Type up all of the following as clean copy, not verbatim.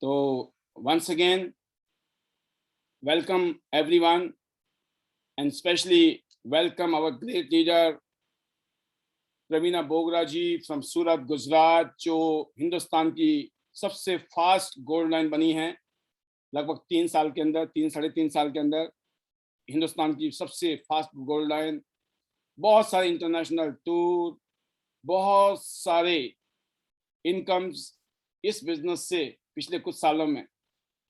So once again, welcome everyone, and especially welcome our great leader Praveena Bogra ji from Surat Gujarat, जो हिंदुस्तान की सबसे fast gold line बनी है। लगभग 3 साल के अंदर, 3 साढ़े 3 साल के अंदर हिंदुस्तान की सबसे फास्ट गोल्ड लाइन। बहुत सारे इंटरनेशनल टूर, बहुत सारे इनकम्स इस बिजनेस से पिछले कुछ सालों में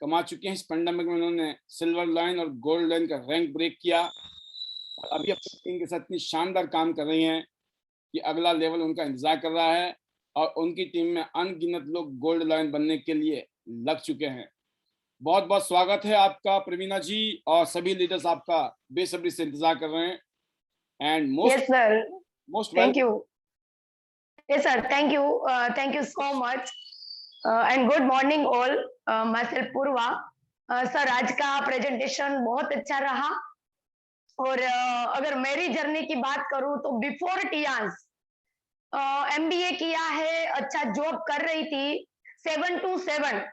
कमा चुके हैं। इस पेंडेमिक में उन्होंने सिल्वर लाइन और गोल्ड लाइन का रैंक ब्रेक किया और अभी अपनी टीम के साथ इतनी शानदार काम कर रही हैं कि अगला लेवल उनका इंतजार कर रहा है और उनकी टीम में अनगिनत लोग गोल्ड लाइन बनने के लिए लग चुके हैं। बहुत बहुत स्वागत है आपका प्रवीणा जी, और सभी लीडर्स आपका बेसब्री से इंतजार कर रहे हैं। And most thank you. Yes sir, thank you so much and good morning all. My self Purva. Sir, आज का प्रेजेंटेशन बहुत अच्छा रहा और अगर मेरी जर्नी की बात करूं तो बिफोर टियांस एमबीए किया है, अच्छा जॉब कर रही थी 7 to 7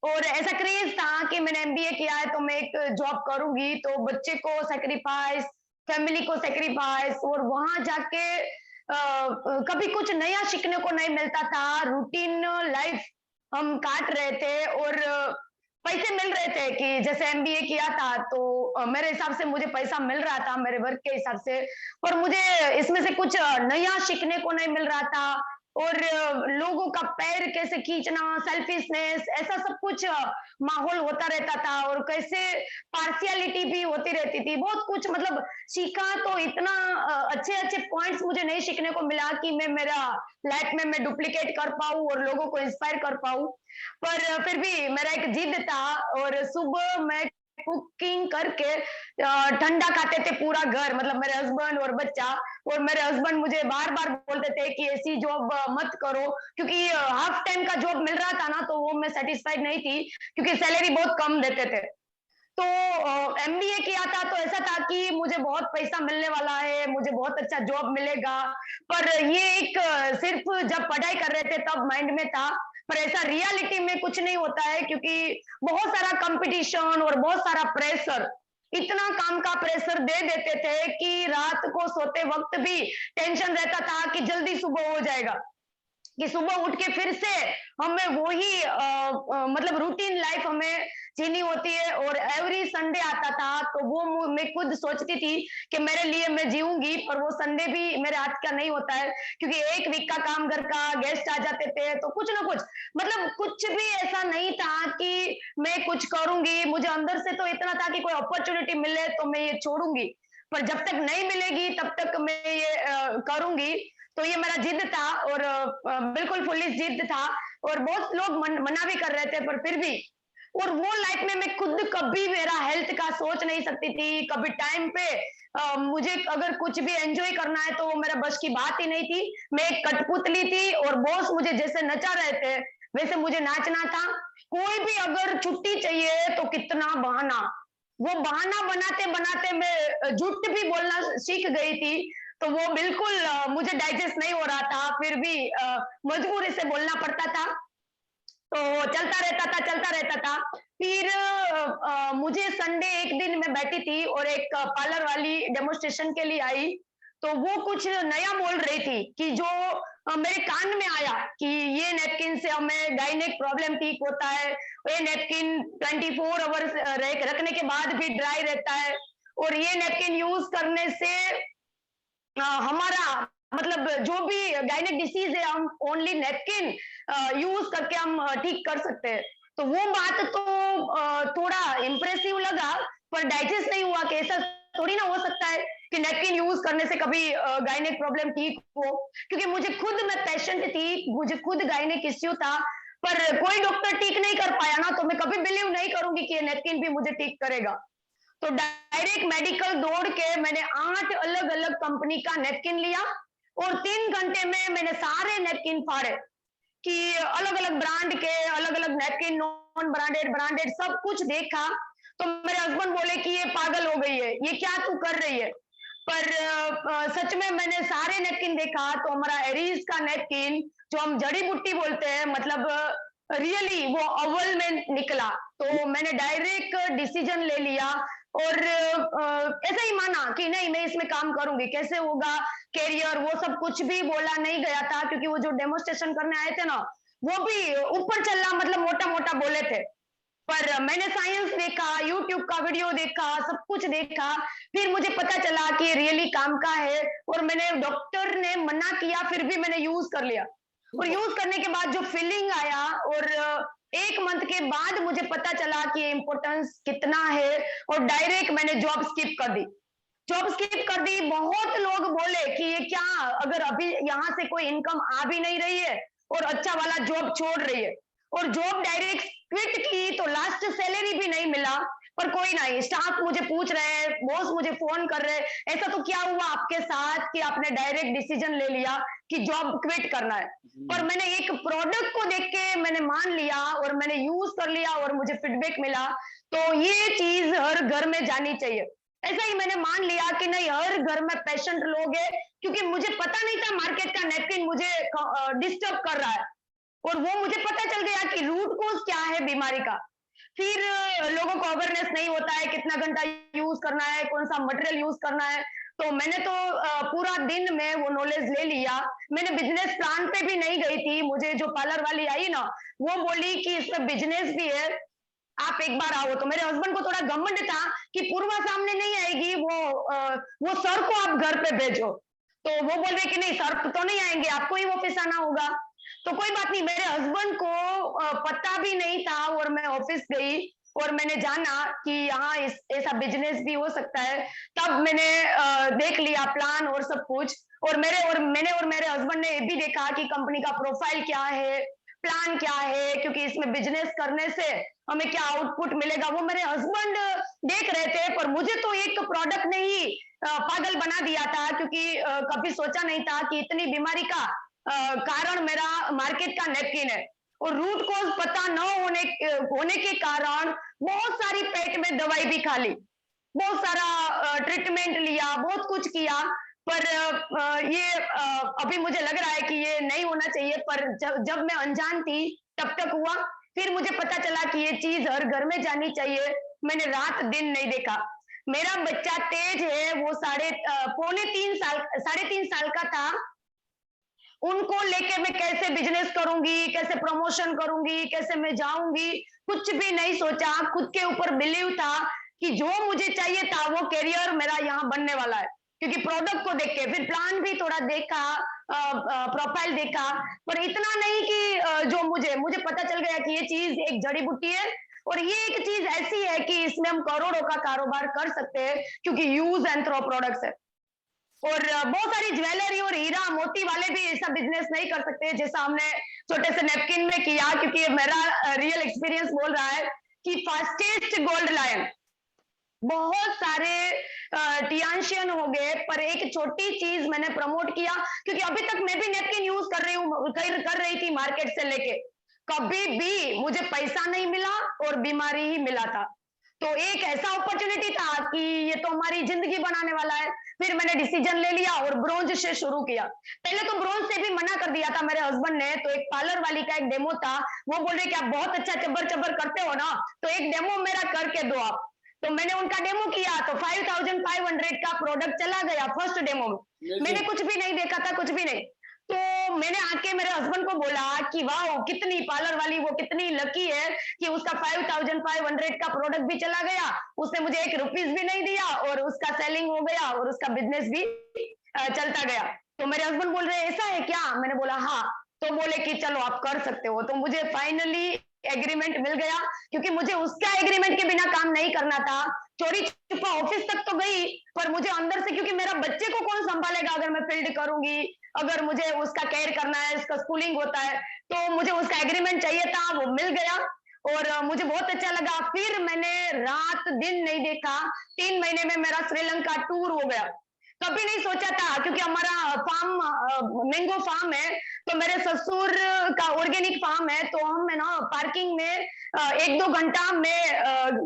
और ऐसा क्रेज था कि मैंने एमबीए किया है तो मैं एक जॉब करूंगी, तो बच्चे को सेक्रीफाइस, फैमिली को सेक्रीफाइस, और वहां जाके कभी कुछ नया सीखने को नहीं मिलता था। रूटीन लाइफ हम काट रहे थे और पैसे मिल रहे थे कि जैसे एमबीए किया था तो मेरे हिसाब से मुझे पैसा मिल रहा था मेरे वर्क के हिसाब से, पर मुझे इसमें से कुछ नया सीखने को नहीं मिल रहा था। और लोगों का पैर कैसे खींचना, सेल्फिशनेस, ऐसा सब कुछ माहौल होता रहता था और कैसे पार्शियलिटी भी होती रहती थी। बहुत कुछ मतलब सीखा तो इतना अच्छे अच्छे पॉइंट्स मुझे नहीं सीखने को मिला कि मैं मेरा लाइफ में मैं डुप्लीकेट कर पाऊं और लोगों को इंस्पायर कर पाऊं। पर फिर भी मेरा एक जिद था और सुबह मैं कुकिंग करके ठंडा खाते थे पूरा घर, मतलब मेरे हस्बैंड और बच्चा। और मेरे हस्बैंड मुझे बार बार बोलते थे कि ऐसी जॉब मत करो, क्योंकि हाफ टाइम का जॉब मिल रहा था ना तो वो मैं सेटिस्फाइड नहीं थी क्योंकि सैलरी बहुत कम देते थे। तो एमबीए किया था तो ऐसा था कि मुझे बहुत पैसा मिलने वाला है, मुझे बहुत अच्छा जॉब मिलेगा, पर ये एक सिर्फ जब पढ़ाई कर रहे थे तब माइंड में था। पर ऐसा रियलिटी में कुछ नहीं होता है क्योंकि बहुत सारा कंपटीशन और बहुत सारा प्रेशर, इतना काम का प्रेशर दे देते थे कि रात को सोते वक्त भी टेंशन रहता था कि जल्दी सुबह हो जाएगा, कि सुबह उठ के फिर से हमें वही मतलब रूटीन लाइफ हमें जीनी होती है। और एवरी संडे आता था तो वो मैं खुद सोचती थी कि मेरे लिए मैं जीऊंगी, पर वो संडे भी मेरे हाथ का नहीं होता है क्योंकि एक वीक का काम, घर का गेस्ट आ जाते थे तो कुछ ना कुछ, मतलब कुछ भी ऐसा नहीं था कि मैं कुछ करूंगी। मुझे अंदर से तो इतना था कि कोई अपॉर्चुनिटी मिले तो मैं ये छोड़ूंगी, पर जब तक नहीं मिलेगी तब तक मैं ये करूंगी। तो ये मेरा जिद था और बिल्कुल फुल्ली जिद था और बहुत लोग मना भी कर रहे थे, पर फिर भी। और वो लाइफ में मैं खुद कभी मेरा हेल्थ का सोच नहीं सकती थी, कभी टाइम पे मुझे अगर कुछ भी एंजॉय करना है तो वो मेरा बस की बात ही नहीं थी। मैं एक कठपुतली थी और बॉस मुझे जैसे नचा रहे थे वैसे मुझे नाचना था। कोई भी अगर छुट्टी चाहिए तो कितना बहाना, वो बहाना बनाते बनाते मैं झूठ भी बोलना सीख गई थी। तो वो बिल्कुल मुझे डाइजेस्ट नहीं हो रहा था, फिर भी मजबूरी से बोलना पड़ता था। तो चलता रहता था। फिर मुझे संडे एक दिन मैं बैठी थी और एक पार्लर वाली डेमोस्ट्रेशन के लिए आई, तो वो कुछ नया बोल रही थी कि जो मेरे कान में आया कि ये नैपकिन से हमें गाइनिक प्रॉब्लम ठीक होता है, ये नैपकिन 24 आवर्स रखने के बाद भी ड्राई रहता है, और ये नैपकिन यूज करने से हमारा मतलब जो भी गायनिक डिसीज है हम ओनली नैपकिन यूज करके हम ठीक कर सकते हैं। तो वो बात तो थोड़ा इम्प्रेसिव लगा, पर डाइजेस्ट नहीं हुआ कि ऐसा थोड़ी ना हो सकता है कि नैपकिन यूज करने से कभी गायनिक प्रॉब्लम ठीक हो, क्योंकि मुझे खुद, मैं पेशेंट थी, मुझे खुद गायनिक इश्यू था, पर कोई डॉक्टर ठीक नहीं कर पाया ना, तो मैं कभी बिलीव नहीं करूंगी कि ये नैपकिन भी मुझे ठीक करेगा। तो डायरेक्ट मेडिकल दौड़ के मैंने 8 अलग अलग कंपनी का नैपकिन लिया और 3 घंटे में मैंने सारे नैपकिन फाड़े कि अलग अलग ब्रांड के अलग अलग नैपकिन, नॉन ब्रांडेड, ब्रांडेड, सब कुछ देखा। तो मेरे हस्बैंड बोले कि ये पागल हो गई है, ये क्या तू कर रही है। पर सच में मैंने सारे नैपकिन देखा तो हमारा एरीज का नैपकिन, जो हम जड़ी बूटी बोलते हैं, मतलब रियली वो अव्वल में निकला। तो मैंने डायरेक्ट डिसीजन ले लिया और ऐसा ही माना कि नहीं मैं इसमें काम करूंगी, कैसे होगा कैरियर, वो सब कुछ भी बोला नहीं गया था, क्योंकि वो जो डेमोस्ट्रेशन करने आए थे ना, वो भी ऊपर चलना मतलब मोटा मोटा बोले थे। पर मैंने साइंस देखा, यूट्यूब का वीडियो देखा, सब कुछ देखा, फिर मुझे पता चला कि ये रियली काम का है। और मैंने, डॉक्टर ने मना किया फिर भी मैंने यूज कर लिया। और यूज करने के बाद जो फीलिंग आया, और 1 मंथ के बाद मुझे पता चला कि इम्पोर्टेंस कितना है, और डायरेक्ट मैंने जॉब स्किप कर दी। जॉब स्किप कर दी। बहुत लोग बोले कि ये क्या, अगर अभी यहाँ से कोई इनकम आ भी नहीं रही है और अच्छा वाला जॉब छोड़ रही है, और जॉब डायरेक्ट क्विट की तो लास्ट सैलरी भी नहीं मिला। पर कोई नहीं, स्टाफ मुझे पूछ रहे हैं, बॉस मुझे फोन कर रहे हैं, ऐसा तो क्या हुआ आपके साथ कि आपने डायरेक्ट डिसीजन ले लिया कि जॉब क्विट करना है। पर मैंने एक प्रोडक्ट को देख के मैंने मान लिया और मैंने यूज कर लिया और मुझे फीडबैक मिला। तो ये चीज हर घर में जानी चाहिए। ऐसा ही मैंने मान लिया कि नहीं, हर घर में पेशेंट लोग है, क्योंकि मुझे पता नहीं था मार्केट का नैपकिन मुझे डिस्टर्ब कर रहा है। और वो मुझे पता चल गया कि रूट कोज क्या है बीमारी का। फिर लोगों को अवेयरनेस नहीं होता है कितना घंटा यूज करना है, कौन सा मटेरियल यूज करना है। तो मैंने तो पूरा दिन में वो नॉलेज ले लिया। मैंने बिजनेस प्लान पे भी नहीं गई थी। मुझे जो पार्लर वाली आई ना, वो बोली कि इसमें बिजनेस भी है, आप एक बार आओ। तो मेरे हस्बैंड को थोड़ा घमंड था कि पूर्वा सामने नहीं आएगी, वो सर को आप घर पे भेजो। तो वो बोल रहे कि नहीं सर तो नहीं आएंगे, आपको ही ऑफिस आना होगा। तो कोई बात नहीं, मेरे हस्बैंड को पता भी नहीं था, और मैं ऑफिस गई और मैंने जाना कि यहाँ ऐसा बिजनेस भी हो सकता है। तब मैंने देख लिया प्लान और सब कुछ। और मेरे हस्बैंड ने ये भी देखा कि कंपनी का प्रोफाइल क्या है, प्लान क्या है, क्योंकि इसमें बिजनेस करने से हमें क्या आउटपुट मिलेगा, वो मेरे हस्बैंड देख रहे थे। पर मुझे तो एक प्रोडक्ट ने ही पागल बना दिया था, क्योंकि कभी सोचा नहीं था कि इतनी बीमारी का कारण मेरा मार्केट का नैपकिन है। और रूट कॉज पता न होने के कारण बहुत सारी पेट में दवाई भी खा ली, बहुत सारा ट्रीटमेंट लिया, बहुत कुछ किया। पर ये अभी मुझे लग रहा है कि ये नहीं होना चाहिए, पर जब मैं अनजान थी तब तक हुआ। फिर मुझे पता चला कि ये चीज हर घर में जानी चाहिए। मैंने रात दिन नहीं देखा। मेरा बच्चा तेज है, वो साढ़े तीन साल का था। उनको लेके मैं कैसे बिजनेस करूंगी, कैसे प्रमोशन करूंगी, कैसे मैं जाऊंगी, कुछ भी नहीं सोचा। खुद के ऊपर बिलीव था कि जो मुझे चाहिए था वो कैरियर मेरा यहाँ बनने वाला है, क्योंकि प्रोडक्ट को देख के फिर प्लान भी थोड़ा देखा, प्रोफाइल देखा। पर इतना नहीं कि जो मुझे पता चल गया कि ये चीज एक जड़ी बूटी है, और ये एक चीज ऐसी है कि इसमें हम करोड़ों का कारोबार कर सकते हैं, क्योंकि यूज एंड थ्रो प्रोडक्ट्स है। और बहुत सारी ज्वेलरी और हीरा मोती वाले भी ऐसा बिजनेस नहीं कर सकते जैसा हमने छोटे से नेपकिन में किया, क्योंकि मेरा रियल एक्सपीरियंस बोल रहा है कि फास्टेस्ट गोल्ड लायन, बहुत सारे टियांशियन हो गए, पर एक छोटी चीज मैंने प्रमोट किया। क्योंकि अभी तक मैं भी नेपकिन यूज कर रही थी मार्केट से लेके, कभी भी मुझे पैसा नहीं मिला और बीमारी ही मिला था। तो एक ऐसा अपॉर्चुनिटी था कि ये तो हमारी जिंदगी बनाने वाला है। फिर मैंने डिसीजन ले लिया और ब्रोंज से शुरू किया। पहले तो ब्रोंज से भी मना कर दिया था मेरे हस्बैंड ने। तो एक पार्लर वाली का एक डेमो था, वो बोल रहे कि आप बहुत अच्छा चब्बर चब्बर करते हो ना, तो एक डेमो मेरा करके दो आप। तो मैंने उनका डेमो किया, तो 5500 का प्रोडक्ट चला गया फर्स्ट डेमो में। मैंने कुछ भी नहीं देखा था, कुछ भी नहीं। तो मैंने आके मेरे हस्बैंड को बोला कि वाह कितनी पार्लर वाली वो कितनी लकी है कि उसका 5500 का प्रोडक्ट भी चला गया, उसने मुझे ₹1 भी नहीं दिया, और उसका सेलिंग हो गया और उसका बिजनेस भी चलता गया। तो मेरे हस्बैंड बोल रहे ऐसा है क्या, मैंने बोला हाँ। तो बोले कि चलो आप कर सकते हो। तो मुझे फाइनली एग्रीमेंट मिल गया, क्योंकि मुझे उसका एग्रीमेंट के बिना काम नहीं करना था। चोरी छुपा ऑफिस तक तो गई, पर मुझे अंदर से, क्योंकि मेरा बच्चे को कौन संभालेगा अगर मैं फील्ड करूंगी, अगर मुझे उसका केयर करना है, उसका स्कूलिंग होता है, तो मुझे उसका एग्रीमेंट चाहिए था, वो मिल गया और मुझे बहुत अच्छा लगा। फिर मैंने रात दिन नहीं देखा, 3 महीने में मेरा श्रीलंका टूर हो गया। कभी नहीं सोचा था, क्योंकि हमारा फार्म मैंगो फार्म है, तो मेरे ससुर का ऑर्गेनिक फार्म है, तो हम है ना पार्किंग में 1-2 घंटा में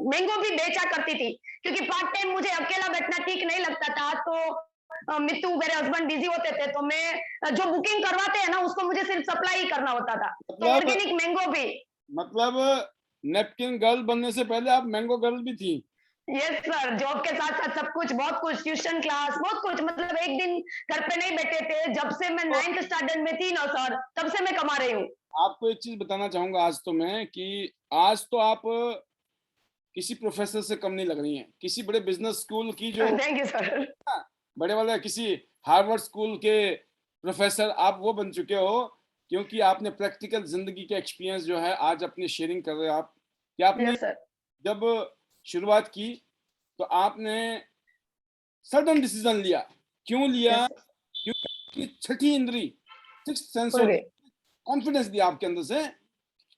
मैंगो भी बेचा करती थी, क्योंकि पार्ट टाइम मुझे अकेला बैठना ठीक नहीं लगता था। तो मित्तू मेरे हस्बैंड बिजी होते थे, तो मैं जो बुकिंग करवाते हैं ना उसको मुझे सिर्फ सप्लाई करना होता था। तो ऑर्गेनिक मैंगो भी मतलब नेपकिन गर्ल बनने से पहले आप मैंगो गर्ल भी थी। यस सर, जॉब के साथ साथ सब कुछ, बहुत कुछ, ट्यूशन क्लास, बहुत कुछ, मतलब एक दिन घर पे नहीं बैठे थे। जब से मैं तो 9th स्टैंडर्ड में थी ना सर, तब से मैं कमा रही हूँ। आपको एक चीज बताना चाहूंगा आज तो मैं कि आज तो आप किसी प्रोफेसर से कम नहीं लग रही हैं, किसी बड़े बिजनेस स्कूल की जो थैंक यू सर। बड़े वाले किसी हार्वर्ड स्कूल के प्रोफेसर आप वो बन चुके हो, क्योंकि आपने प्रैक्टिकल जिंदगी के एक्सपीरियंस जो है आज अपनी शेयरिंग कर रहे हो आप, कि आपने यस सर। जब शुरुआत की तो आपने सडन डिसीजन लिया। क्यों लिया? Yes sir. क्योंकि छठी इंद्री, सिक्स्थ सेंस खुल होती गई। है, कॉन्फिडेंस दिया आपके अंदर से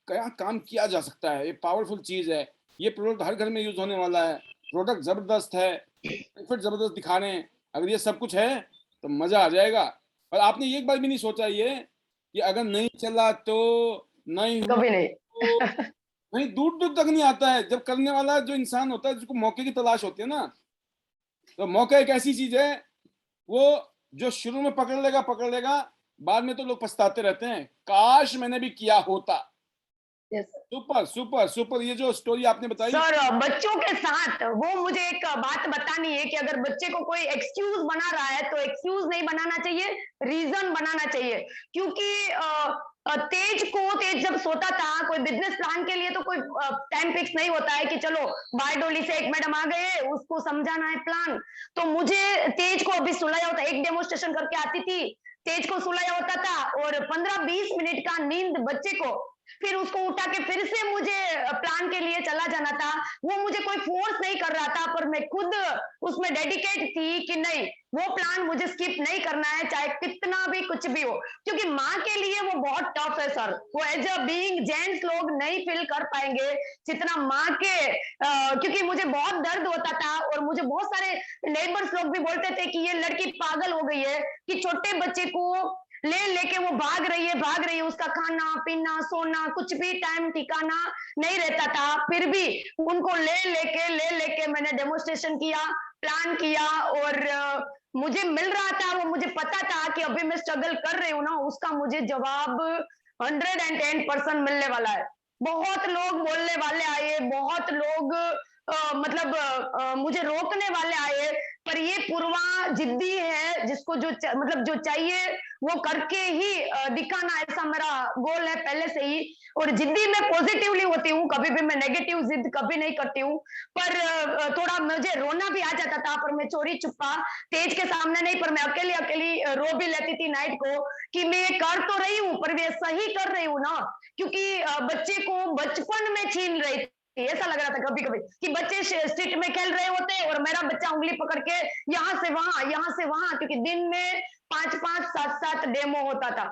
क्या काम किया जा सकता है, ये पावरफुल चीज है, ये प्रोडक्ट हर घर में यूज होने वाला है, प्रोडक्ट जबरदस्त है, बेनिफिट जबरदस्त दिखा रहे हैं, अगर ये सब कुछ है तो मजा आ जाएगा। और आपने ये एक बार भी नहीं सोचा ये कि अगर नहीं चला तो, नहीं हुआ कभी नहीं। तो, नहीं दूर दूर तक नहीं आता है। जब करने वाला जो इंसान होता है जिसको मौके की तलाश होती है ना, तो मौका एक ऐसी चीज है, वो जो शुरू में पकड़ लेगा, बाद में तो लोग पछताते रहते हैं, काश मैंने भी किया होता। Yes sir. Super super super, ये जो स्टोरी आपने बताई। सर, बच्चों के साथ वो मुझे एक बात बतानी है कि अगर बच्चे को कोई एक्सक्यूज बना रहा है तो एक्सक्यूज नहीं बनाना चाहिए, रीजन बनाना चाहिए। क्योंकि तेज जब सोता था, कोई बिजनेस प्लान के लिए तो कोई टाइम फिक्स नहीं होता है कि चलो बारडोली से एक मैडम आ गए, उसको समझाना है प्लान। तो मुझे तेज को अभी सुलाया होता, एक डेमोस्ट्रेशन करके आती थी, तेज को सुलाया होता था और 15-20 मिनट का नींद बच्चे को, फिर उसको उठा के फिर से मुझे प्लान के लिए चला जाना था। वो मुझे कोई फोर्स नहीं कर रहा था, पर मैं खुद उसमें डेडिकेट थी कि नहीं, वो प्लान मुझे स्किप नहीं करना है, चाहे कितना भी कुछ भी हो। क्योंकि माँ के लिए वो बहुत टफ है सर, वो एज अ बीइंग जेंट्स लोग नहीं फील कर पाएंगे जितना माँ के क्योंकि मुझे बहुत दर्द होता था और मुझे बहुत सारे नेबर्स लोग भी बोलते थे कि ये लड़की पागल हो गई है, कि छोटे बच्चे को ले लेके वो भाग रही है, उसका खाना पीना सोना कुछ भी टाइम ठिकाना नहीं रहता था। फिर भी उनको ले लेके मैंने डेमोस्ट्रेशन किया, प्लान किया और मुझे मिल रहा था, वो मुझे पता था कि अभी मैं स्ट्रगल कर रही हूँ ना, उसका मुझे जवाब 110% मिलने वाला है। बहुत लोग बोलने वाले आए, बहुत लोग मतलब मुझे रोकने वाले आए, पर ये पूर्वा जिद्दी है, जिसको मतलब जो चाहिए वो करके ही दिखाना, ऐसा मेरा गोल है पहले से ही। और जिद्दी मैं पॉजिटिवली होती हूँ, कभी भी मैं नेगेटिव जिद कभी नहीं करती हूँ। पर थोड़ा मुझे रोना भी आ जाता था, पर मैं चोरी छुपा, तेज के सामने नहीं, पर मैं अकेली अकेली रो भी लेती थी नाइट को, कि मैं कर तो रही हूँ पर मैं सही कर रही हूँ ना। क्योंकि बच्चे को बचपन में छीन रही थी, ऐसा लग रहा था कभी कभी कि बच्चे स्ट्रीट में खेल रहे होते और मेरा बच्चा उंगली पकड़ के यहाँ से वहां, क्योंकि दिन में 5-5 7-7 डेमो होता था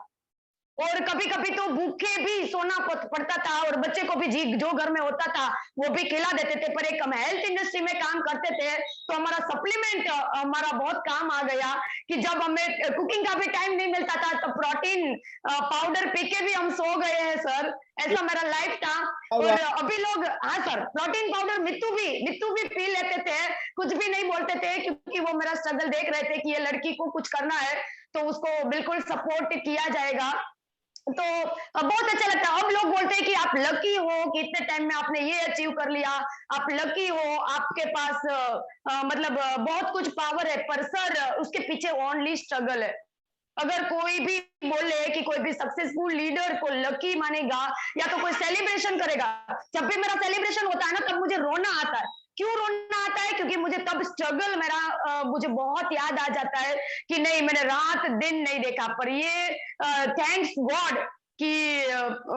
और कभी कभी तो भूखे भी सोना पड़ता था और बच्चे को भी जी जो घर में होता था वो भी खिला देते थे। पर एक हम हेल्थ इंडस्ट्री में काम करते थे तो हमारा सप्लीमेंट हमारा बहुत काम आ गया, कि जब हमें कुकिंग का भी टाइम नहीं मिलता था तो प्रोटीन पाउडर पी के भी हम सो गए हैं सर, ऐसा मेरा लाइफ था। और अभी लोग, हाँ सर, प्रोटीन पाउडर मित्तू भी पी लेते थे, कुछ भी नहीं बोलते थे, क्योंकि वो मेरा स्ट्रगल देख रहे थे कि ये लड़की को कुछ करना है तो उसको बिल्कुल सपोर्ट किया जाएगा। तो बहुत अच्छा लगता है। अब लोग बोलते हैं कि आप लकी हो कि इतने टाइम में आपने ये अचीव कर लिया, आप लकी हो, आपके पास मतलब बहुत कुछ पावर है, पर सर उसके पीछे ओनली स्ट्रगल है। अगर कोई भी बोले कि कोई भी सक्सेसफुल लीडर को लकी मानेगा या तो कोई सेलिब्रेशन करेगा, जब भी मेरा सेलिब्रेशन होता है ना तब मुझे रोना आता है। क्यों रोना आता है? क्योंकि मुझे तब स्ट्रगल मेरा मुझे बहुत याद आ जाता है कि नहीं, मैंने रात दिन नहीं देखा, पर ये थैंक्स गॉड कि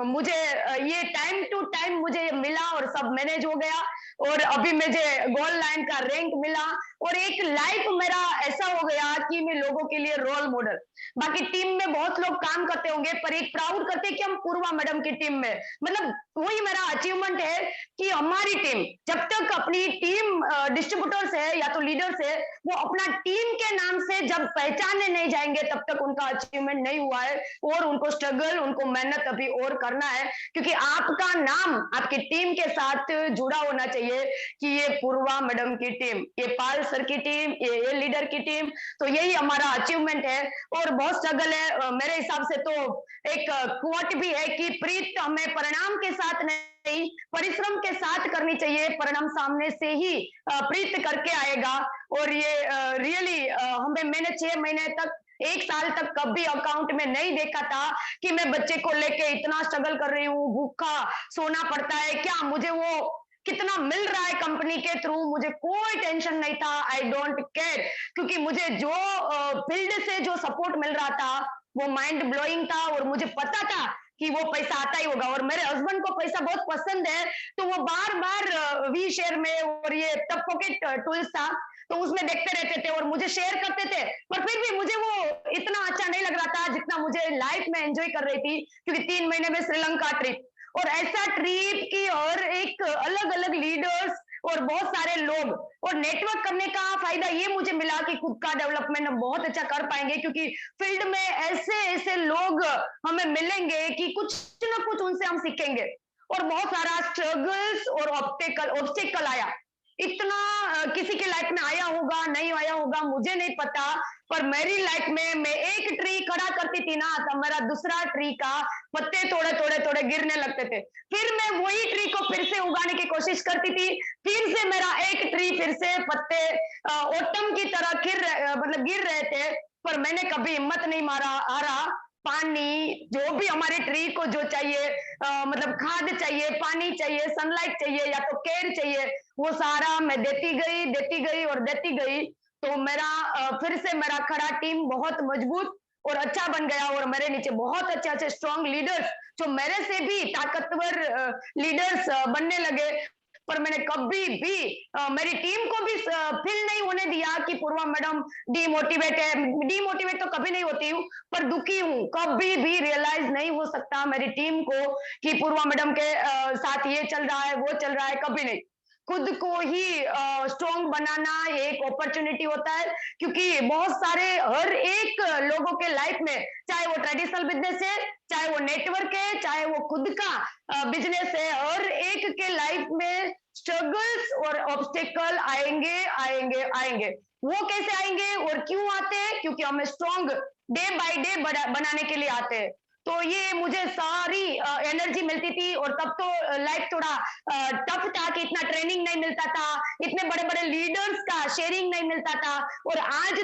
मुझे ये टाइम टू टाइम मुझे मिला और सब मैनेज हो गया और अभी मुझे गोल्ड लाइन का रैंक मिला और एक लाइफ मेरा ऐसा हो गया कि मैं लोगों के लिए रोल मॉडल। बाकी टीम में बहुत लोग काम करते होंगे पर एक प्राउड करते हैं कि हम पूर्वा मैडम की टीम में, मतलब वही मेरा अचीवमेंट है कि हमारी टीम जब तक अपनी टीम डिस्ट्रीब्यूटर्स है या तो लीडर्स है, वो अपना टीम के नाम से जब पहचाने नहीं जाएंगे तब तक उनका अचीवमेंट नहीं हुआ है और उनको स्ट्रगल, उनको मेहनत अभी और करना है, क्योंकि आपका नाम आपकी टीम के साथ जुड़ा होना चाहिए कि ये पूर्वा मैडम की टीम, ये पाल सर की टीम, ये लीडर की टीम, तो यही हमारा अचीवमेंट है। और बहुत स्ट्रगल है। मेरे हिसाब से तो एक क्वोट भी है कि प्रीत हमें परिणाम के साथ नहीं, परिश्रम के साथ करनी चाहिए, परिणाम सामने से ही प्रीत करके आएगा। और ये रियली मैंने 6 महीने तक, 1 साल तक कभी अकाउंट में नहीं देखा था कि मैं बच्चे को लेके इतना स्ट्रगल कर रही हूँ, भूखा सोना पड़ता है क्या, मुझे वो कितना मिल रहा है कंपनी के थ्रू, मुझे कोई टेंशन नहीं था। आई डोंट केयर, क्योंकि मुझे जो फील्ड से जो सपोर्ट मिल रहा था वो माइंड ब्लोइंग था, और मुझे पता था कि वो पैसा आता ही होगा। और मेरे हस्बैंड को पैसा बहुत पसंद है, तो वो बार बार वी शेयर में, और ये तब पॉकेट टूल्स था तो उसमें देखते रहते थे और मुझे शेयर करते थे, पर फिर भी मुझे वो इतना अच्छा नहीं लग रहा था जितना मुझे लाइफ में एंजॉय कर रही थी। क्योंकि 3 महीने में श्रीलंका ट्रिप, और ऐसा ट्रिप की, और एक अलग अलग लीडर्स और बहुत सारे लोग, और नेटवर्क करने का फायदा ये मुझे मिला कि खुद का डेवलपमेंट हम बहुत अच्छा कर पाएंगे, क्योंकि फील्ड में ऐसे ऐसे लोग हमें मिलेंगे कि कुछ ना कुछ उनसे हम सीखेंगे। और बहुत सारा स्ट्रगल्स और ऑब्स्टेकल आया, इतना किसी के लाइफ में आया होगा नहीं आया होगा मुझे नहीं पता, पर मेरी लाइफ में मैं एक ट्री खड़ा करती थी ना, तो मेरा दूसरा ट्री का पत्ते थोड़े थोड़े थोड़े गिरने लगते थे, फिर मैं वही ट्री को फिर से उगाने की कोशिश करती थी, फिर से मेरा एक ट्री फिर से पत्ते ओटम की तरह गिर रहे थे, पर मैंने कभी हिम्मत नहीं हारा। पानी, जो भी हमारे ट्री को जो चाहिए, मतलब खाद चाहिए, पानी चाहिए, सनलाइट चाहिए, या तो केयर चाहिए, वो सारा मैं देती गई और देती गई। तो मेरा फिर से मेरा खड़ा टीम बहुत मजबूत और अच्छा बन गया, और मेरे नीचे बहुत अच्छे अच्छे स्ट्रॉन्ग लीडर्स, जो मेरे से भी ताकतवर लीडर्स बनने लगे। पर मैंने कभी भी मेरी टीम को भी फील नहीं होने दिया कि पूर्वा मैडम डिमोटिवेट है। डिमोटिवेट तो कभी नहीं होती हूँ, पर दुखी हूँ। कभी भी रियलाइज नहीं हो सकता मेरी टीम को कि पूर्वा मैडम के साथ ये चल रहा है वो चल रहा है, कभी नहीं। खुद को ही स्ट्रॉन्ग बनाना ये एक अपॉर्चुनिटी होता है, क्योंकि बहुत सारे हर एक लोगों के लाइफ में, चाहे वो ट्रेडिशनल बिजनेस है, चाहे वो नेटवर्क है, चाहे वो खुद का बिजनेस है, हर एक के लाइफ में स्ट्रगल्स और ऑब्स्टेकल आएंगे आएंगे आएंगे। वो कैसे आएंगे और क्यों आते हैं? क्योंकि हमें स्ट्रॉन्ग डे बाय डे बनाने के लिए आते हैं। तो ये मुझे सारी एनर्जी मिलती थी, और तब तो लाइफ थोड़ा टफ था कि इतना ट्रेनिंग नहीं मिलता था, इतने बड़े बड़े लीडर्स का शेयरिंग नहीं मिलता था। और आज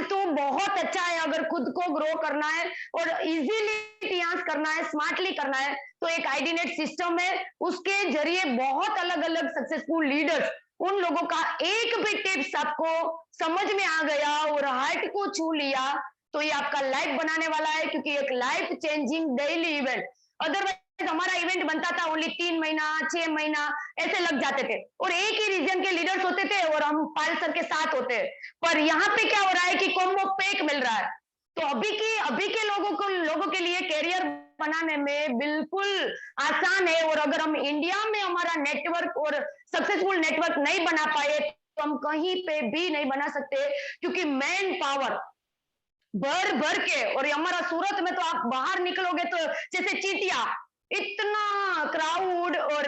तो बहुत अच्छा है, अगर खुद को ग्रो करना है और इजीली टियास करना है, स्मार्टली करना है, तो एक आईडीनेट सिस्टम है, उसके जरिए बहुत अलग अलग सक्सेसफुल लीडर्स, उन लोगों का एक भी टिप्स आपको समझ में आ गया और हार्ट को छू लिया, तो ये आपका लाइफ बनाने वाला है, क्योंकि एक life changing daily event. Otherwise हमारा इवेंट बनता था ओनली 3 महीना 6 महीना ऐसे लग जाते थे, और एक ही रीजन के लीडर्स होते थे और हम पाल सर के साथ होते हैं। पर यहाँ पे क्या हो रहा है कि कॉम्बो पैक मिल रहा है। तो अभी के लोगों के लिए कैरियर बनाने में बिल्कुल आसान है। और अगर हम इंडिया में हमारा नेटवर्क और सक्सेसफुल नेटवर्क नहीं बना पाए, तो हम कहीं पे भी नहीं बना सकते, क्योंकि मैन पावर भर भर के, और हमारा सूरत में तो आप बाहर निकलोगे तो जैसे चींटियां, इतना क्राउड और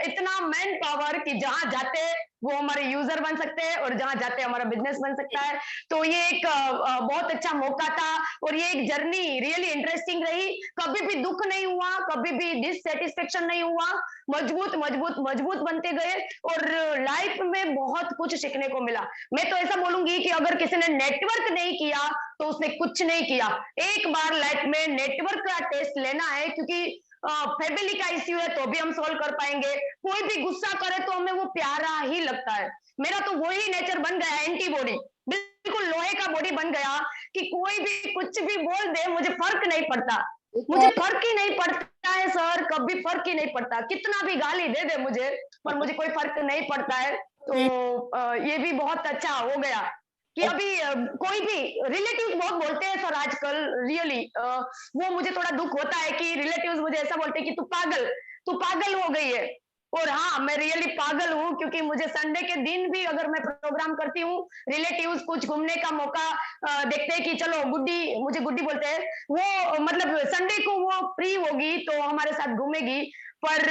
इतना मैन पावर कि जहां जाते वो हमारे यूजर बन सकते हैं, और जहां जाते हमारा बिजनेस बन सकता है। तो ये एक बहुत अच्छा मौका था, और ये एक जर्नी रियली इंटरेस्टिंग रही। कभी भी दुख नहीं हुआ, कभी भी डिससेटिस्फेक्शन नहीं हुआ, मजबूत मजबूत मजबूत बनते गए, और लाइफ में बहुत कुछ सीखने को मिला। मैं तो ऐसा बोलूंगी कि अगर किसी ने नेटवर्क नहीं किया तो उसने कुछ नहीं किया। एक बार लाइफ में नेटवर्क का टेस्ट लेना है, क्योंकि फैमिली का इश्यू है तो भी हम सोल्व कर पाएंगे, कोई भी गुस्सा करे तो हमें वो प्यारा ही लगता है। मेरा तो वही नेचर बन गया, एंटीबॉडी, बिल्कुल लोहे का बॉडी बन गया, कि कोई भी कुछ भी बोल दे मुझे फर्क नहीं पड़ता। मुझे फर्क ही नहीं पड़ता है सर, कभी फर्क ही नहीं पड़ता, कितना भी गाली दे दे मुझे, पर मुझे कोई फर्क नहीं पड़ता है। तो ये भी बहुत अच्छा हो गया कि अभी कोई भी रिलेटिव्स बहुत बोलते हैं सर आजकल, रियली वो मुझे थोड़ा दुख होता है कि रिलेटिव्स मुझे ऐसा बोलते हैं कि तू पागल हो गई है। और हाँ, मैं रियली पागल हूँ, क्योंकि मुझे संडे के दिन भी अगर मैं प्रोग्राम करती हूँ, रिलेटिव्स कुछ घूमने का मौका देखते हैं कि चलो गुड्डी, मुझे गुड्डी बोलते हैं, वो मतलब संडे को वो फ्री होगी तो हमारे साथ घूमेगी। पर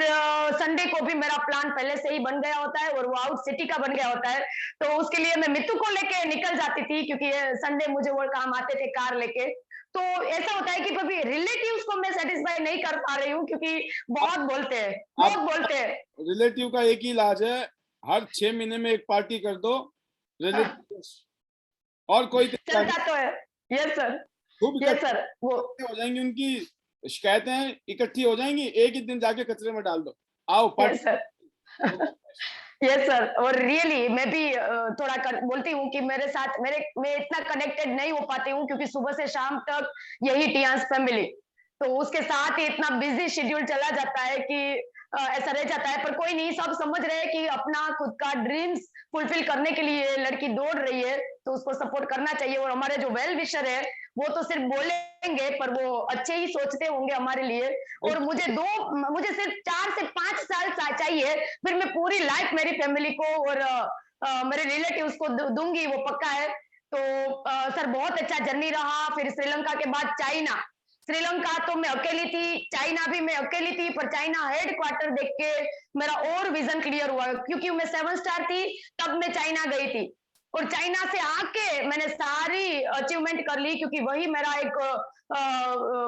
संडे को भी मेरा प्लान पहले से ही बन गया होता है और वो आउट सिटी का बन गया होता है, तो उसके लिए मैं मित्तू को लेके निकल जाती थी क्योंकि संडे मुझे वो काम आते थे कार लेके। तो ऐसा होता है कि कभी रिलेटिव्स को मैं सेटिस्फाई नहीं कर पा रही हूँ क्योंकि बहुत बोलते हैं, बहुत बोलते हैं। रिलेटिव का एक ही इलाज है, हर 6 महीने में एक पार्टी कर दो रिलेटिव, और कोई तरीका नहीं। चलता तो है। यस सर, खूब यस इकट्ठे सर, वो हो जाएंगी, उनकी शिकायतें इकट्ठी हो जाएंगी, एक ही दिन जाके कचरे में डाल दो, आओ yes party. Sir. Yes sir, और रियली मैं भी थोड़ा बोलती हूँ कि मेरे साथ मैं इतना कनेक्टेड नहीं हो पाती हूँ क्योंकि सुबह से शाम तक यही टियांस फैमिली, तो उसके साथ ही इतना बिजी शेड्यूल चला जाता है कि ऐसा रह जाता है। पर कोई नहीं, सब समझ रहे हैं कि अपना खुद का ड्रीम्स फुलफिल करने के लिए लड़की दौड़ रही है, तो उसको सपोर्ट करना चाहिए। और हमारे जो वेल विशर है वो तो सिर्फ बोलेंगे पर वो अच्छे ही सोचते होंगे हमारे लिए। और मुझे सिर्फ 4 से 5 साल चाहिए, फिर मैं पूरी लाइफ मेरी फैमिली को और मेरे रिलेटिव्स को दूंगी, वो पक्का है। तो सर बहुत अच्छा जर्नी रहा। फिर श्रीलंका के बाद चाइना, श्रीलंका तो मैं अकेली थी, चाइना भी मैं अकेली थी, पर चाइना हेडक्वार्टर देख के मेरा और विजन क्लियर हुआ क्योंकि मैं 7 स्टार थी तब मैं चाइना गई थी, और चाइना से आके मैंने सारी अचीवमेंट कर ली क्योंकि वही मेरा एक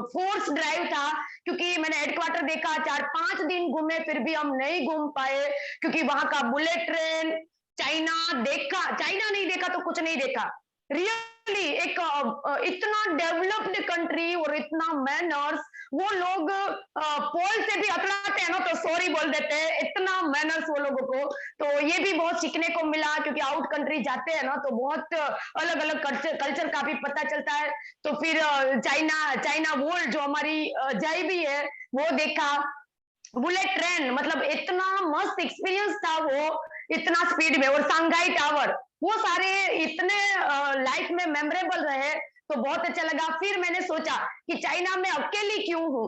फोर्स ड्राइव था। क्योंकि मैंने हेडक्वार्टर देखा, 4-5 दिन घूमे फिर भी हम नहीं घूम पाए क्योंकि वहां का बुलेट ट्रेन, चाइना देखा, चाइना नहीं देखा तो कुछ नहीं देखा। रियली एक इतना डेवलप्ड कंट्री और इतना मैनर्स, वो लोग पोल से भी अकड़ाते हैं ना तो सॉरी बोल देते हैं, इतना मैनर्स वो लोगों को। तो ये भी बहुत सीखने को मिला क्योंकि आउट कंट्री जाते हैं ना तो बहुत अलग अलग कल्चर का भी पता चलता है। तो फिर चाइना वॉल जो हमारी जय भी है वो देखा, बुलेट ट्रेन, मतलब इतना मस्त एक्सपीरियंस था वो, इतना स्पीड में, और सांघाई टावर, वो सारे इतने लाइफ में मेमोरेबल रहे, तो बहुत अच्छा लगा। फिर मैंने सोचा कि चाइना में अकेली क्यों हूँ,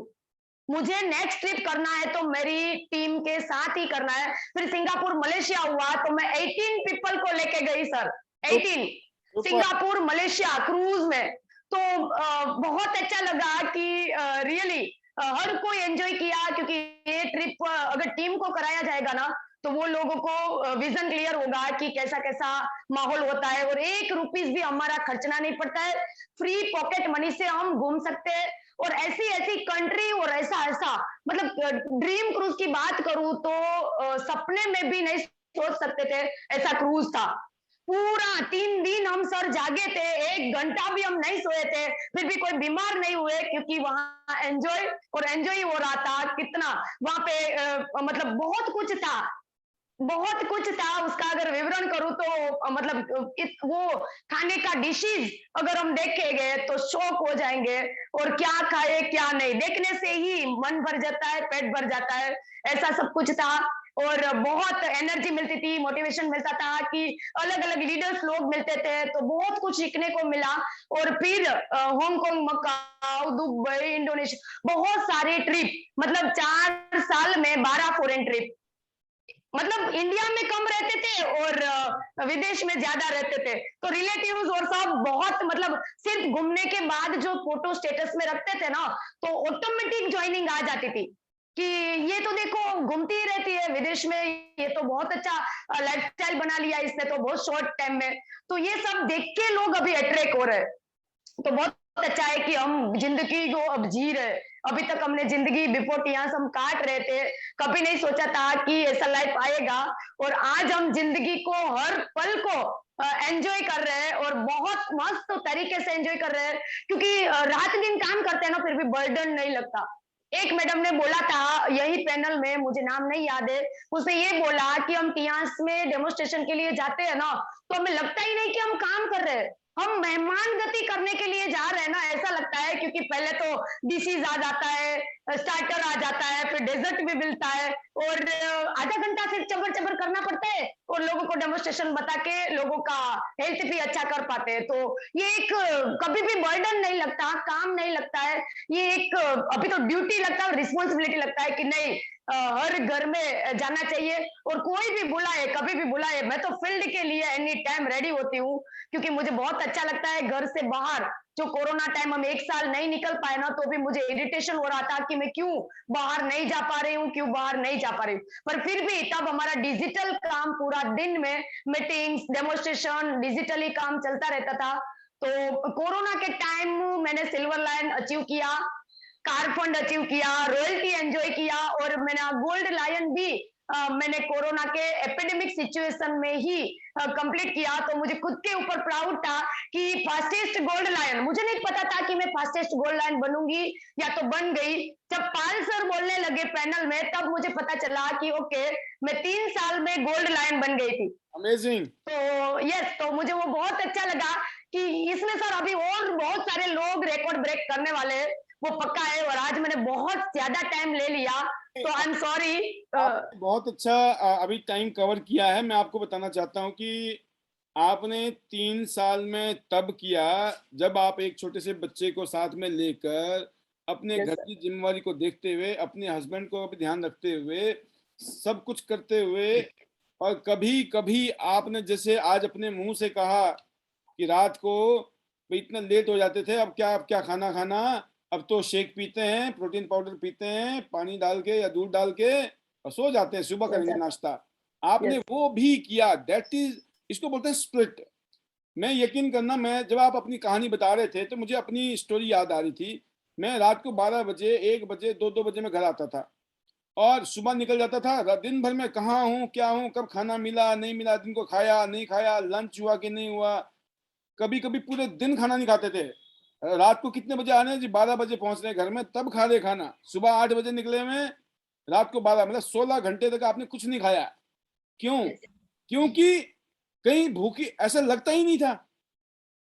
मुझे नेक्स्ट ट्रिप करना है तो मेरी टीम के साथ ही करना है। फिर सिंगापुर मलेशिया हुआ तो मैं 18 पीपल को लेके गई सर, 18 सिंगापुर मलेशिया क्रूज में। तो बहुत अच्छा लगा कि रियली हर कोई एंजॉय किया क्योंकि ये ट्रिप अगर टीम को कराया जाएगा ना तो वो लोगों को विजन क्लियर होगा कि कैसा कैसा माहौल होता है, और 1 रुपीस भी हमारा खर्चना नहीं पड़ता है, फ्री पॉकेट मनी से हम घूम सकते हैं। और ऐसी ऐसी कंट्री और ऐसा ऐसा, मतलब ड्रीम क्रूज की बात करूं तो सपने में भी नहीं सोच सकते थे ऐसा क्रूज था। पूरा 3 दिन हम सर जागे थे, 1 घंटा भी हम नहीं सोए थे, फिर भी कोई बीमार नहीं हुए क्योंकि वहां एंजॉय हो रहा था। कितना वहां पे मतलब बहुत कुछ था उसका अगर विवरण करूं तो मतलब वो खाने का डिशेज अगर हम देखेंगे तो शौक हो जाएंगे, और क्या खाए क्या नहीं देखने से ही मन भर जाता है, पेट भर जाता है, ऐसा सब कुछ था। और बहुत एनर्जी मिलती थी, मोटिवेशन मिलता था कि अलग अलग लीडर्स लोग मिलते थे, तो बहुत कुछ सीखने को मिला। और फिर हांगकांग, मकाऊ, दुबई, इंडोनेशिया, बहुत सारे ट्रिप, मतलब 4 साल में 12 फॉरेन ट्रिप, मतलब इंडिया में कम रहते थे और विदेश में ज्यादा रहते थे। तो रिलेटिव्स और सब बहुत, मतलब सिर्फ घूमने के बाद जो फोटो स्टेटस में रखते थे ना तो ऑटोमेटिक ज्वाइनिंग आ जाती थी कि ये तो देखो घूमती ही रहती है विदेश में, ये तो बहुत अच्छा लाइफस्टाइल बना लिया इसने तो बहुत शॉर्ट टाइम में। तो ये सब देख के लोग अभी अट्रैक्ट हो रहे हैं, तो बहुत अच्छा है कि हम जिंदगी को अब जी रहे। अभी तक हमने जिंदगी बिफोर टियांस हम काट रहे थे, कभी नहीं सोचा था कि ऐसा लाइफ आएगा, और आज हम जिंदगी को हर पल को एंजॉय कर रहे हैं और बहुत मस्त तरीके से एंजॉय कर रहे हैं क्योंकि रात दिन काम करते हैं ना फिर भी बर्डन नहीं लगता। एक मैडम ने बोला था यही पैनल में, मुझे नाम नहीं याद है, उसने ये बोला कि हम टियांस में डेमोस्ट्रेशन के लिए जाते हैं ना तो हमें लगता ही नहीं कि हम काम कर रहे हैं, हम मेहमान गति करने के लिए जा रहे हैं ना ऐसा लगता है, क्योंकि पहले तो डिशेज आ जाता है, स्टार्टर आ जाता है, फिर डेजर्ट भी मिलता है, और आधा घंटा सिर्फ चबर चबर करना पड़ता है और लोगों को डेमोस्ट्रेशन बता के लोगों का हेल्थ भी अच्छा कर पाते हैं। तो ये एक कभी भी बर्डन नहीं लगता, काम नहीं लगता है, ये एक अभी तो ड्यूटी लगता है, रिस्पॉन्सिबिलिटी लगता है कि नहीं हर घर में जाना चाहिए, और कोई भी बुलाए कभी भी बुलाए मैं तो फील्ड के लिए एनी टाइम रेडी होती हूँ क्योंकि मुझे बहुत अच्छा लगता है घर से बाहर जो कोरोना टाइम हम 1 साल नहीं निकल पाए ना, तो भी मुझे इरिटेशन हो रहा था कि मैं क्यों बाहर नहीं जा पा रही हूँ, क्यों बाहर नहीं जा पा रही हूँ। पर फिर भी तब हमारा डिजिटल काम पूरा दिन में मीटिंग्स, डेमोन्स्ट्रेशन, डिजिटली काम चलता रहता था। तो कोरोना के टाइम मैंने सिल्वर लायन अचीव किया, कार फंड अचीव किया, रॉयल्टी एंजॉय किया और मैंने गोल्ड लायन भी मैंने कोरोना के एपिडेमिक सिचुएशन में ही कंप्लीट किया। तो मुझे खुद के ऊपर प्राउड था कि फास्टेस्ट गोल्ड लायन, मुझे नहीं पता था कि मैं फास्टेस्ट गोल्ड लायन बनूंगी या तो बन गई। जब पाल सर बोलने लगे पैनल में, तब मुझे पता चला कि ओके, मैं 3 साल में गोल्ड लायन बन गई थी। अमेजिंग। तो यस, तो मुझे वो बहुत अच्छा लगा कि इसमें सर अभी और बहुत सारे लोग रिकॉर्ड ब्रेक करने वाले हैं, वो पक्का है। और आज मैंने बहुत ज्यादा टाइम ले लिया, तो आई एम सॉरी। आपने बहुत अच्छा अभी टाइम कवर किया है। मैं आपको बताना चाहता हूँ कि आपने 3 साल में तब किया जब आप एक छोटे से बच्चे को साथ में लेकर अपने घर की जिम्मेवारी को देखते हुए, अपने हस्बैंड को भी ध्यान रखते हुए, सब कुछ करते हुए, और कभी कभी आपने जैसे आज अपने मुंह से कहा कि रात को भाई इतना लेट हो जाते थे, अब क्या खाना खाना, अब तो शेक पीते हैं, प्रोटीन पाउडर पीते हैं पानी डाल के या दूध डाल के, और सो जाते हैं, सुबह करेंगे नाश्ता। आपने वो भी किया। दैट इज, इसको बोलते हैं स्प्रिट। मैं यकीन करना, मैं जब आप अपनी कहानी बता रहे थे तो मुझे अपनी स्टोरी याद आ रही थी। मैं रात को 12 बजे, 1 बजे, 2 बजे में घर आता था और सुबह निकल जाता था। दिन भर में कहाँ हूँ, क्या हूँ, कब खाना मिला नहीं मिला, दिन को खाया नहीं खाया, लंच हुआ कि नहीं हुआ, कभी कभी पूरे दिन खाना नहीं खाते थे। रात को कितने बजे आ रहे हैं जी, 12 बजे पहुंच रहे हैं घर में, तब खा रहे खाना। सुबह 8 बजे निकले में, रात को 12, मतलब 16 घंटे तक आपने कुछ नहीं खाया। क्यों? क्योंकि कहीं भूखी ऐसा लगता ही नहीं था।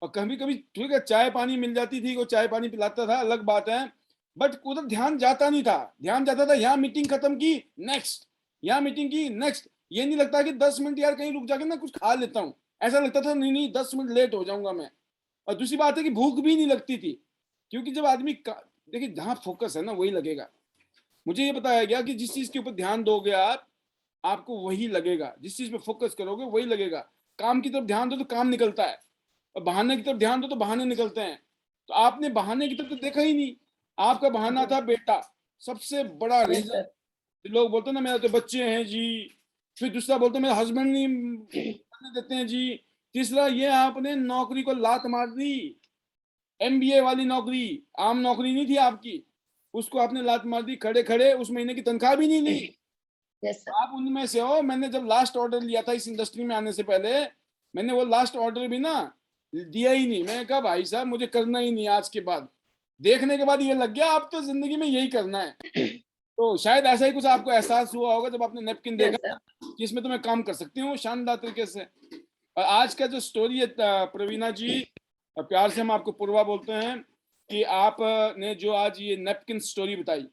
और कभी कभी ठीक है चाय पानी मिल जाती थी, वो चाय पानी पिलाता था, अलग बात है, बट उधर ध्यान जाता नहीं था। ध्यान जाता था यहाँ मीटिंग खत्म की नेक्स्ट, यहाँ मीटिंग की नेक्स्ट। ये नहीं लगता कि 10 मिनट यार कहीं रुक जाके ना कुछ खा लेता हूँ, ऐसा लगता था नहीं नहीं 10 मिनट लेट हो जाऊंगा मैं। और दूसरी बात है कि भूख भी नहीं लगती थी, क्योंकि जब आदमी देखिए जहां फोकस है ना वही लगेगा। मुझे ये बताया गया कि जिस चीज के ऊपर ध्यान दोगे आप, आपको वही लगेगा। जिस चीज पे फोकस करोगे वही लगेगा। काम की तरफ ध्यान दो तो काम निकलता है, और बहाने की तरफ ध्यान दो तो बहाने निकलते हैं। तो आपने बहाने की तरफ तो देखा ही नहीं। आपका बहाना था बेटा, सबसे बड़ा रीजन। लोग बोलते हैं ना मेरे तो बच्चे हैं जी, फिर दूसरा बोलते हैं मेरे हस्बैंड नहीं करने देते हैं जी, तीसरा ये आपने नौकरी को लात मार दी। एमबीए वाली नौकरी, आम नौकरी नहीं थी आपकी, उसको आपने लात मार दी खड़े खड़े, उस महीने की तनख्वाह भी नहीं ली। आप उनमें से हो। मैंने जब लास्ट ऑर्डर लिया था इस इंडस्ट्री में आने से पहले, मैंने वो लास्ट ऑर्डर भी ना दिया ही नहीं। मैंने कहा भाई साहब मुझे करना ही नहीं आज के बाद। देखने के बाद ये लग गया आप तो जिंदगी में यही करना है। तो शायद ऐसा ही कुछ आपको एहसास हुआ होगा जब आपने नेपकिन देखा कि इसमें तो मैं काम कर सकती हूँ शानदार तरीके से। और आज का जो स्टोरी है प्रवीणा जी, प्यार से हम आपको पूर्वा बोलते हैं, कि आप ने जो आज ये नेपकिन स्टोरी बताई,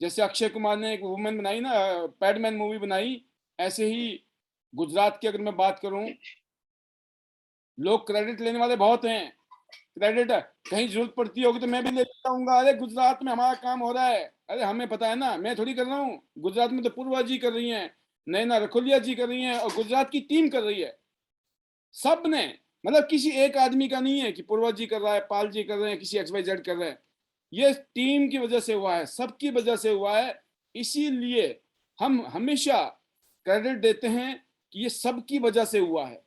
जैसे अक्षय कुमार ने एक वुमेन बनाई ना, पैडमैन मूवी बनाई, ऐसे ही गुजरात की अगर मैं बात करूं, लोग क्रेडिट लेने वाले बहुत हैं। क्रेडिट कहीं जरूरत पड़ती होगी तो मैं भी ले लेता हूँ, अरे गुजरात में हमारा काम हो रहा है, अरे हमें पता है ना, मैं थोड़ी कर रहा हूँ, गुजरात में तो पूर्वा जी कर रही हैं, नैना रखोलिया जी कर रही हैं, और गुजरात की टीम कर रही है। सब ने, मतलब किसी एक आदमी का नहीं है कि पूर्वा जी कर रहा है, पाल जी कर रहे हैं, किसी XYZ कर रहे हैं। ये टीम की वजह से हुआ है, सबकी वजह से हुआ है। इसीलिए हम हमेशा क्रेडिट देते हैं कि ये सबकी वजह से हुआ है।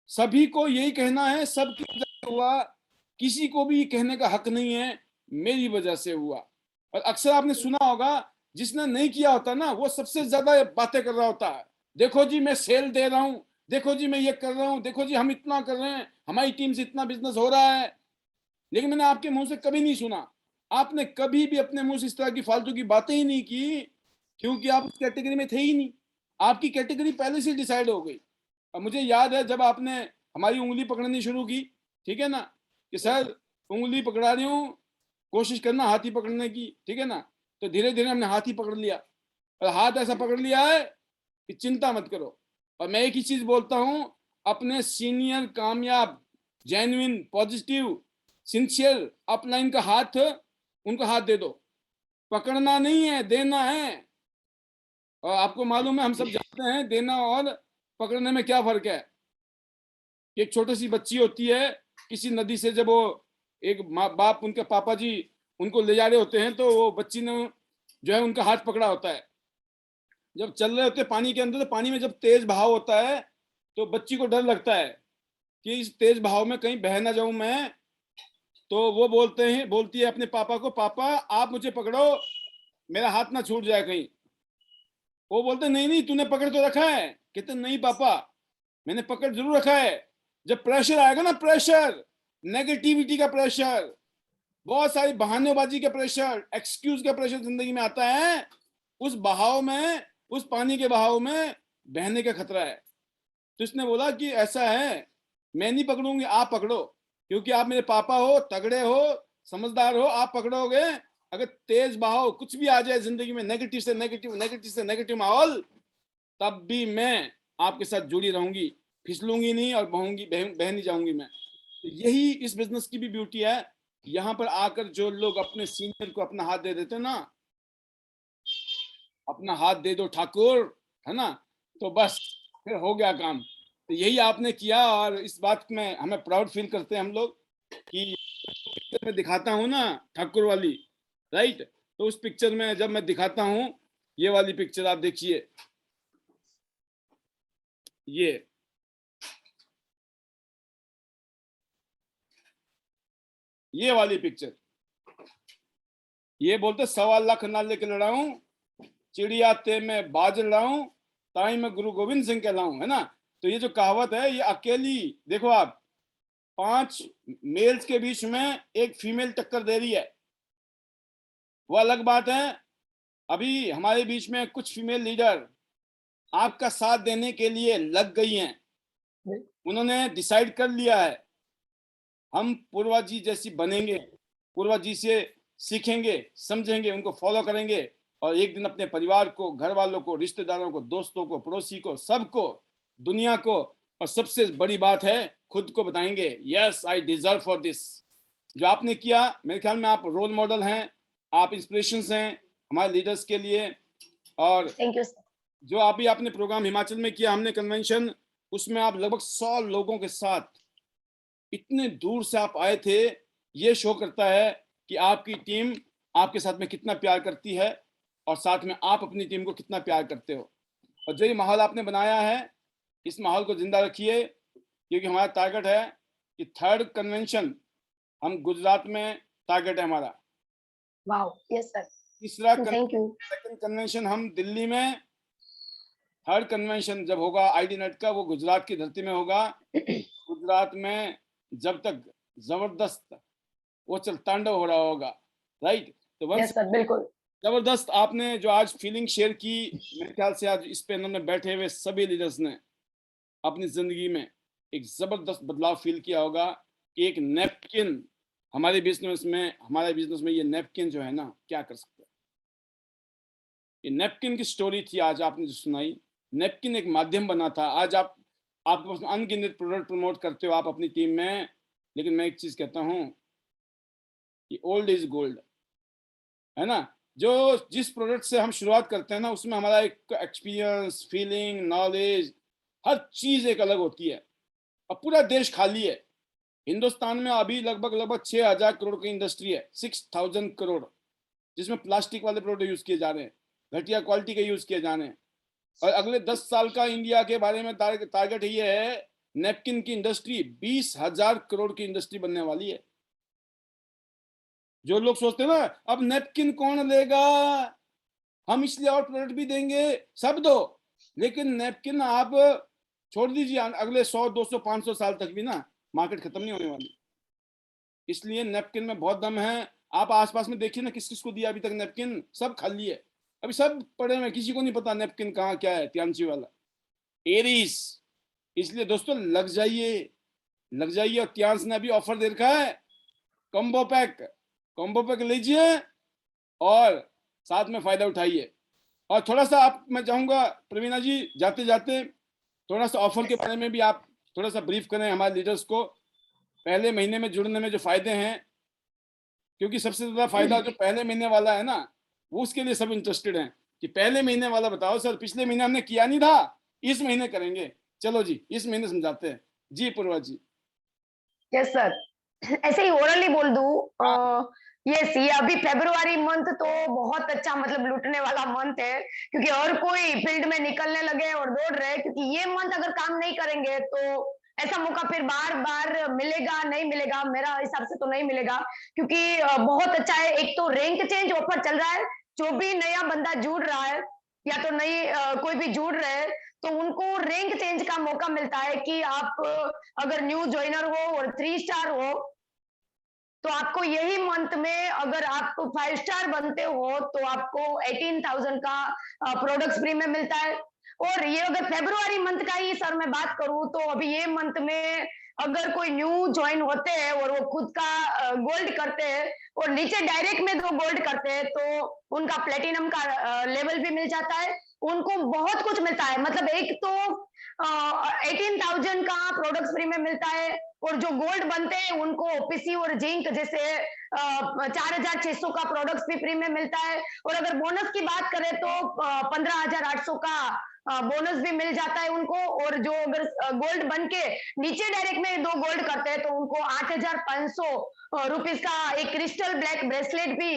सभी को यही कहना है सबकी वजह से हुआ, किसी को भी कहने का हक नहीं है मेरी वजह से हुआ। और अक्सर आपने सुना होगा, जिसने नहीं किया होता ना वो सबसे ज्यादा बातें कर रहा होता है। देखो जी मैं सेल दे रहा हूँ, देखो जी मैं ये कर रहा हूँ, देखो जी हम इतना कर रहे हैं, हमारी टीम से इतना बिजनेस हो रहा है। लेकिन मैंने आपके मुंह से कभी नहीं सुना, आपने कभी भी अपने मुंह से इस तरह की फालतू की बातें ही नहीं की, क्योंकि आप उस कैटेगरी में थे ही नहीं। आपकी कैटेगरी पहले से डिसाइड हो गई। और मुझे याद है जब आपने हमारी उंगली पकड़नी शुरू की, ठीक है ना, कि सर उंगली पकड़ा रही हूँ, कोशिश करना हाथी पकड़ने की, ठीक है ना, तो धीरे धीरे हमने हाथी पकड़ लिया। और हाथ ऐसा पकड़ लिया है कि चिंता मत करो। और मैं एक ही चीज बोलता हूं, अपने सीनियर कामयाब जेन्युइन पॉजिटिव सिंसियर अपलाइन का हाथ उनको हाथ दे दो। पकड़ना नहीं है, देना है। और आपको मालूम है, हम सब जानते हैं देना और पकड़ने में क्या फर्क है। एक छोटी सी बच्ची होती है, किसी नदी से जब वो एक बाप, उनके पापा जी उनको ले जा रहे होते हैं, तो वो बच्ची ने जो है उनका हाथ पकड़ा होता है। जब चल रहे होते हैं पानी के अंदर, तो पानी में जब तेज बहाव होता है तो बच्ची को डर लगता है कि इस तेज बहाव में कहीं बह ना जाऊं मैं। तो वो बोलती है अपने पापा को, पापा आप मुझे पकड़ो, मेरा हाथ ना छूट जाए कहीं। वो बोलते नहीं नहीं, तूने पकड़ तो रखा है। कहते नहीं पापा, मैंने पकड़ जरूर रखा है। जब प्रेशर आएगा ना, प्रेशर, नेगेटिविटी का प्रेशर, बहुत सारी बहानेबाजी का प्रेशर, एक्सक्यूज का प्रेशर जिंदगी में आता है, उस बहाव में, उस पानी के बहाव में बहने का खतरा है। तो इसने बोला कि ऐसा है, मैं नहीं पकड़ूंगी, आप पकड़ो, क्योंकि आप मेरे पापा हो, तगड़े हो, समझदार हो, आप पकड़ोगे। अगर तेज बहाव कुछ भी आ जाए जिंदगी में, नेगेटिव से नेगेटिव, नेगेटिव से नेगेटिव माहौल, तब भी मैं आपके साथ जुड़ी रहूंगी, फिसलूंगी नहीं और बह नहीं जाऊंगी मैं। तो यही इस बिजनेस की भी ब्यूटी है। यहाँ पर आकर जो लोग अपने सीनियर को अपना हाथ दे देते ना, अपना हाथ दे दो ठाकुर, है ना, तो बस फिर हो गया काम। तो यही आपने किया, और इस बात में हमें प्राउड फील करते हैं हम लोग कि मैं दिखाता हूँ ना ठाकुर वाली, राइट, तो उस पिक्चर में जब मैं दिखाता हूँ, ये वाली पिक्चर आप देखिए, ये वाली पिक्चर, ये बोलते 1.25 लाख नाले के लड़ाऊं, चिड़िया ते मैं बाज लड़ाऊं, ताई मैं गुरु गोविंद सिंह कहलाऊं, है ना। तो ये जो कहावत है, ये अकेली, देखो आप, 5 मेल्स के बीच में एक फीमेल टक्कर दे रही है, वो अलग बात है। अभी हमारे बीच में कुछ फीमेल लीडर आपका साथ देने के लिए लग गई हैं, उन्होंने डिसाइड कर लिया है हम पूर्वा जी जैसी बनेंगे, पूर्वा जी से सीखेंगे, समझेंगे, उनको फॉलो करेंगे, और एक दिन अपने परिवार को, घर वालों को, रिश्तेदारों को, दोस्तों को, पड़ोसी को, सबको, दुनिया को, और सबसे बड़ी बात है खुद को बताएंगे, yes I deserve for this. जो आपने किया, मेरे ख्याल में आप रोल मॉडल हैं, आप इंस्पिरेशन हैं हमारे लीडर्स के लिए। और थैंक यू। जो अभी आपने प्रोग्राम हिमाचल में किया, हमने कन्वेंशन, उसमें आप लगभग 100 लोगों के साथ इतने दूर से आप आए थे, ये शो करता है कि आपकी टीम आपके साथ में कितना प्यार करती है, और साथ में आप अपनी टीम को कितना प्यार करते हो। और जो ये माहौल आपने बनाया है, इस माहौल को जिंदा रखिए, क्योंकि हमारा टारगेट है कि 3rd कन्वेंशन हम गुजरात में, टारगेट है हमारा। वाओ, यस सर, तीसरा थैंक यू। 2nd कन्वेंशन हम दिल्ली में, 3rd कन्वेंशन जब होगा आईडी नेट का, वो गुजरात की धरती में होगा। गुजरात में जब तक जबरदस्त वो तांडव हो रहा होगा, राइट। तो वंस, यस सर, बिल्कुल। जबरदस्त आपने जो आज फीलिंग शेयर की, मेरे ख्याल से आज इस पैनल में बैठे हुए सभी लीडर्स ने अपनी जिंदगी में एक जबरदस्त बदलाव फील किया होगा कि एक नैपकिन हमारे बिजनेस में ये नैपकिन जो है ना, क्या कर सकता है। ये नैपकिन की स्टोरी थी आज आपने जो सुनाई। नैपकिन एक माध्यम बना था। आज आपके पास अनगिनत प्रोडक्ट प्रमोट करते हो आप अपनी टीम में, लेकिन मैं एक चीज कहता हूं कि ओल्ड इज गोल्ड, है ना। जो जिस प्रोडक्ट से हम शुरुआत करते हैं ना, उसमें हमारा एक एक्सपीरियंस, फीलिंग, नॉलेज, हर चीज एक अलग होती है। अब पूरा देश खाली है। हिंदुस्तान में अभी लगभग 6,000 करोड़ की इंडस्ट्री है, 6,000 करोड़, जिसमें प्लास्टिक वाले प्रोडक्ट यूज किए जा रहे हैं, घटिया क्वालिटी के यूज किए जा रहे हैं। और अगले 10 साल का इंडिया के बारे में टारगेट ये है, नैपकिन की इंडस्ट्री 20,000 करोड़ की इंडस्ट्री बनने वाली है। जो लोग सोचते हैं ना अब नैपकिन कौन लेगा, हम इसलिए और प्रोडक्ट भी देंगे, सब दो, लेकिन नैपकिन आप छोड़ दीजिए, अगले 100, 200, 500 साल तक भी ना मार्केट खत्म नहीं होने वाली। इसलिए नैपकिन में बहुत दम है। आप आसपास में देखिए ना, किस किस को दिया अभी तक नैपकिन, सब खाली है, अभी सब पड़े हुए, किसी को नहीं पता नैपकिन कहाँ क्या है। त्यांशी वाला एरीज। इसलिए दोस्तों लग जाइए, लग जाइए। और त्यांश ने अभी ऑफर दे रखा है, कॉम्बो पैक लीजिए और साथ में फायदा उठाइए। और थोड़ा सा मैं चाहूंगा प्रवीणा जी, जाते जाते थोड़ा सा ऑफर के बारे में भी आप थोड़ा सा ब्रीफ करें हमारे लीडर्स को, पहले महीने में जुड़ने में जो फायदे हैं, क्योंकि सबसे ज्यादा फायदा जो पहले महीने वाला है ना, वो उसके लिए सब इंटरेस्टेड हैं कि पहले महीने वाला बताओ सर, पिछले महीने हमने किया नहीं था, इस महीने करेंगे। चलो जी, इस महीने समझाते हैं जी। पूर्वा जी। यस सर, ऐसे ही ओरली बोल दूं, यस, ये अभी फेब्रुआरी मंथ तो बहुत अच्छा मतलब लूटने वाला मंथ है, क्योंकि हर कोई फील्ड में निकलने लगे और दौड़ रहे हैं, क्योंकि ये मंथ अगर काम नहीं करेंगे तो ऐसा मौका फिर बार बार मिलेगा नहीं मिलेगा, मेरा हिसाब से तो नहीं मिलेगा, क्योंकि बहुत अच्छा है। एक तो रैंक चेंज ऑफर चल रहा है, जो भी नया बंदा जुड़ रहा है या तो नई कोई भी जुड़ रहे हैं, तो उनको रैंक चेंज का मौका मिलता है कि आप अगर न्यू ज्वाइनर हो और 3 स्टार हो, तो आपको यही मंथ में अगर आप 5 स्टार बनते हो तो आपको 18,000 का प्रोडक्ट्स फ्री में मिलता है। और ये अगर फेब्रुआरी मंथ का ही सर मैं बात करूं, तो अभी ये मंथ में अगर कोई न्यू ज्वाइन होते हैं और वो खुद का गोल्ड करते हैं और नीचे डायरेक्ट में 2 गोल्ड करते हैं, तो उनका प्लेटिनम का लेवल भी मिल जाता है, उनको बहुत कुछ मिलता है। मतलब एक तो 18,000 का प्रोडक्ट्स फ्री में मिलता है, और जो गोल्ड बनते हैं उनको ओपीसी और जिंक जैसे 4,600 का प्रोडक्ट्स भी फ्री में मिलता है। और अगर बोनस की बात करें तो 15,800 का बोनस भी मिल जाता है उनको। और जो अगर गोल्ड बन के नीचे डायरेक्ट में 2 गोल्ड करते हैं, तो उनको 8,500 रुपीज का एक क्रिस्टल ब्लैक ब्रेसलेट भी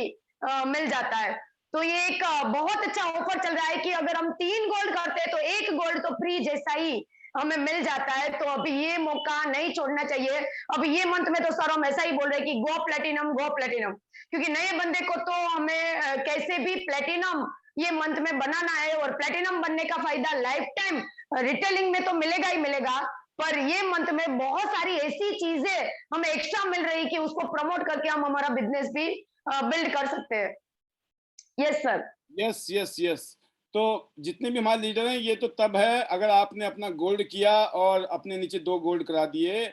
मिल जाता है। तो ये एक बहुत अच्छा ऑफर चल रहा है कि अगर हम 3 गोल्ड करते हैं तो 1 गोल्ड तो फ्री जैसा ही हमें मिल जाता है। तो अभी ये मौका नहीं छोड़ना चाहिए। अभी ये मंथ में तो सर हम ऐसा ही बोल रहे हैं कि गो प्लेटिनम, क्योंकि नए बंदे को तो हमें कैसे भी प्लेटिनम ये मंथ में बनाना है। और प्लेटिनम बनने का फायदा लाइफ टाइम रिटेलिंग में तो मिलेगा ही मिलेगा, पर ये मंथ में बहुत सारी ऐसी चीजें हमें एक्स्ट्रा मिल रही कि उसको प्रमोट करके हम हमारा बिजनेस भी बिल्ड कर सकते हैं। Yes sir. Yes yes yes. तो जितने भी हमारे लीडर हैं, ये तो तब है अगर आपने अपना गोल्ड किया और अपने नीचे 2 गोल्ड करा दिए।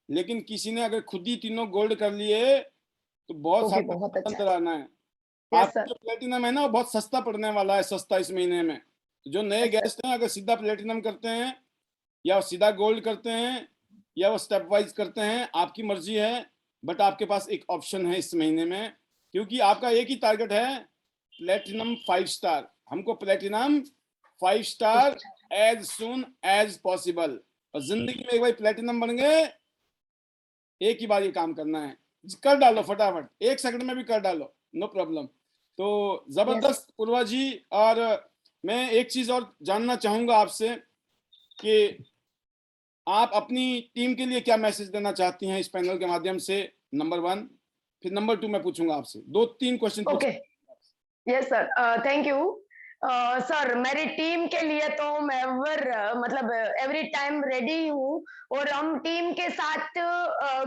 लेकिन किसी ने अगर खुद ही 3 गोल्ड कर लिए तो बहुत तो भी सारा बहुत अच्छा। अंतर आना है। यस आपका सर। जो प्लेटिनम है ना, वो बहुत सस्ता पड़ने वाला है, सस्ता इस महीने में। तो जो नए अच्छा। गेस्ट हैं, अगर सीधा प्लेटिनम करते हैं या सीधा गोल्ड करते हैं या वो स्टेप वाइज करते हैं, आपकी मर्जी है। बट आपके पास एक ऑप्शन है इस महीने में, क्योंकि आपका एक ही टारगेट है, प्लेटिनम 5 स्टार। हमको platinum 5 star as soon as possible. और जिंदगी में एक बार प्लेटिनम बन गए, एक ही बार ये काम करना है, कर डालो फटाफट, 1 सेकंड में भी कर डालो, नो प्रॉब्लम। तो जबरदस्त पूर्वा जी। और मैं एक चीज और जानना चाहूंगा आपसे कि आप अपनी टीम के लिए क्या मैसेज देना चाहती हैं इस पैनल के माध्यम से, नंबर 1। फिर नंबर 2 मैं पूछूंगा आपसे, 2-3 क्वेश्चन ओके। पूछ। Yes sir, thank you sir. मेरी टीम के लिए तो मैं मतलब एवरी टाइम रेडी हूँ, और हम टीम के साथ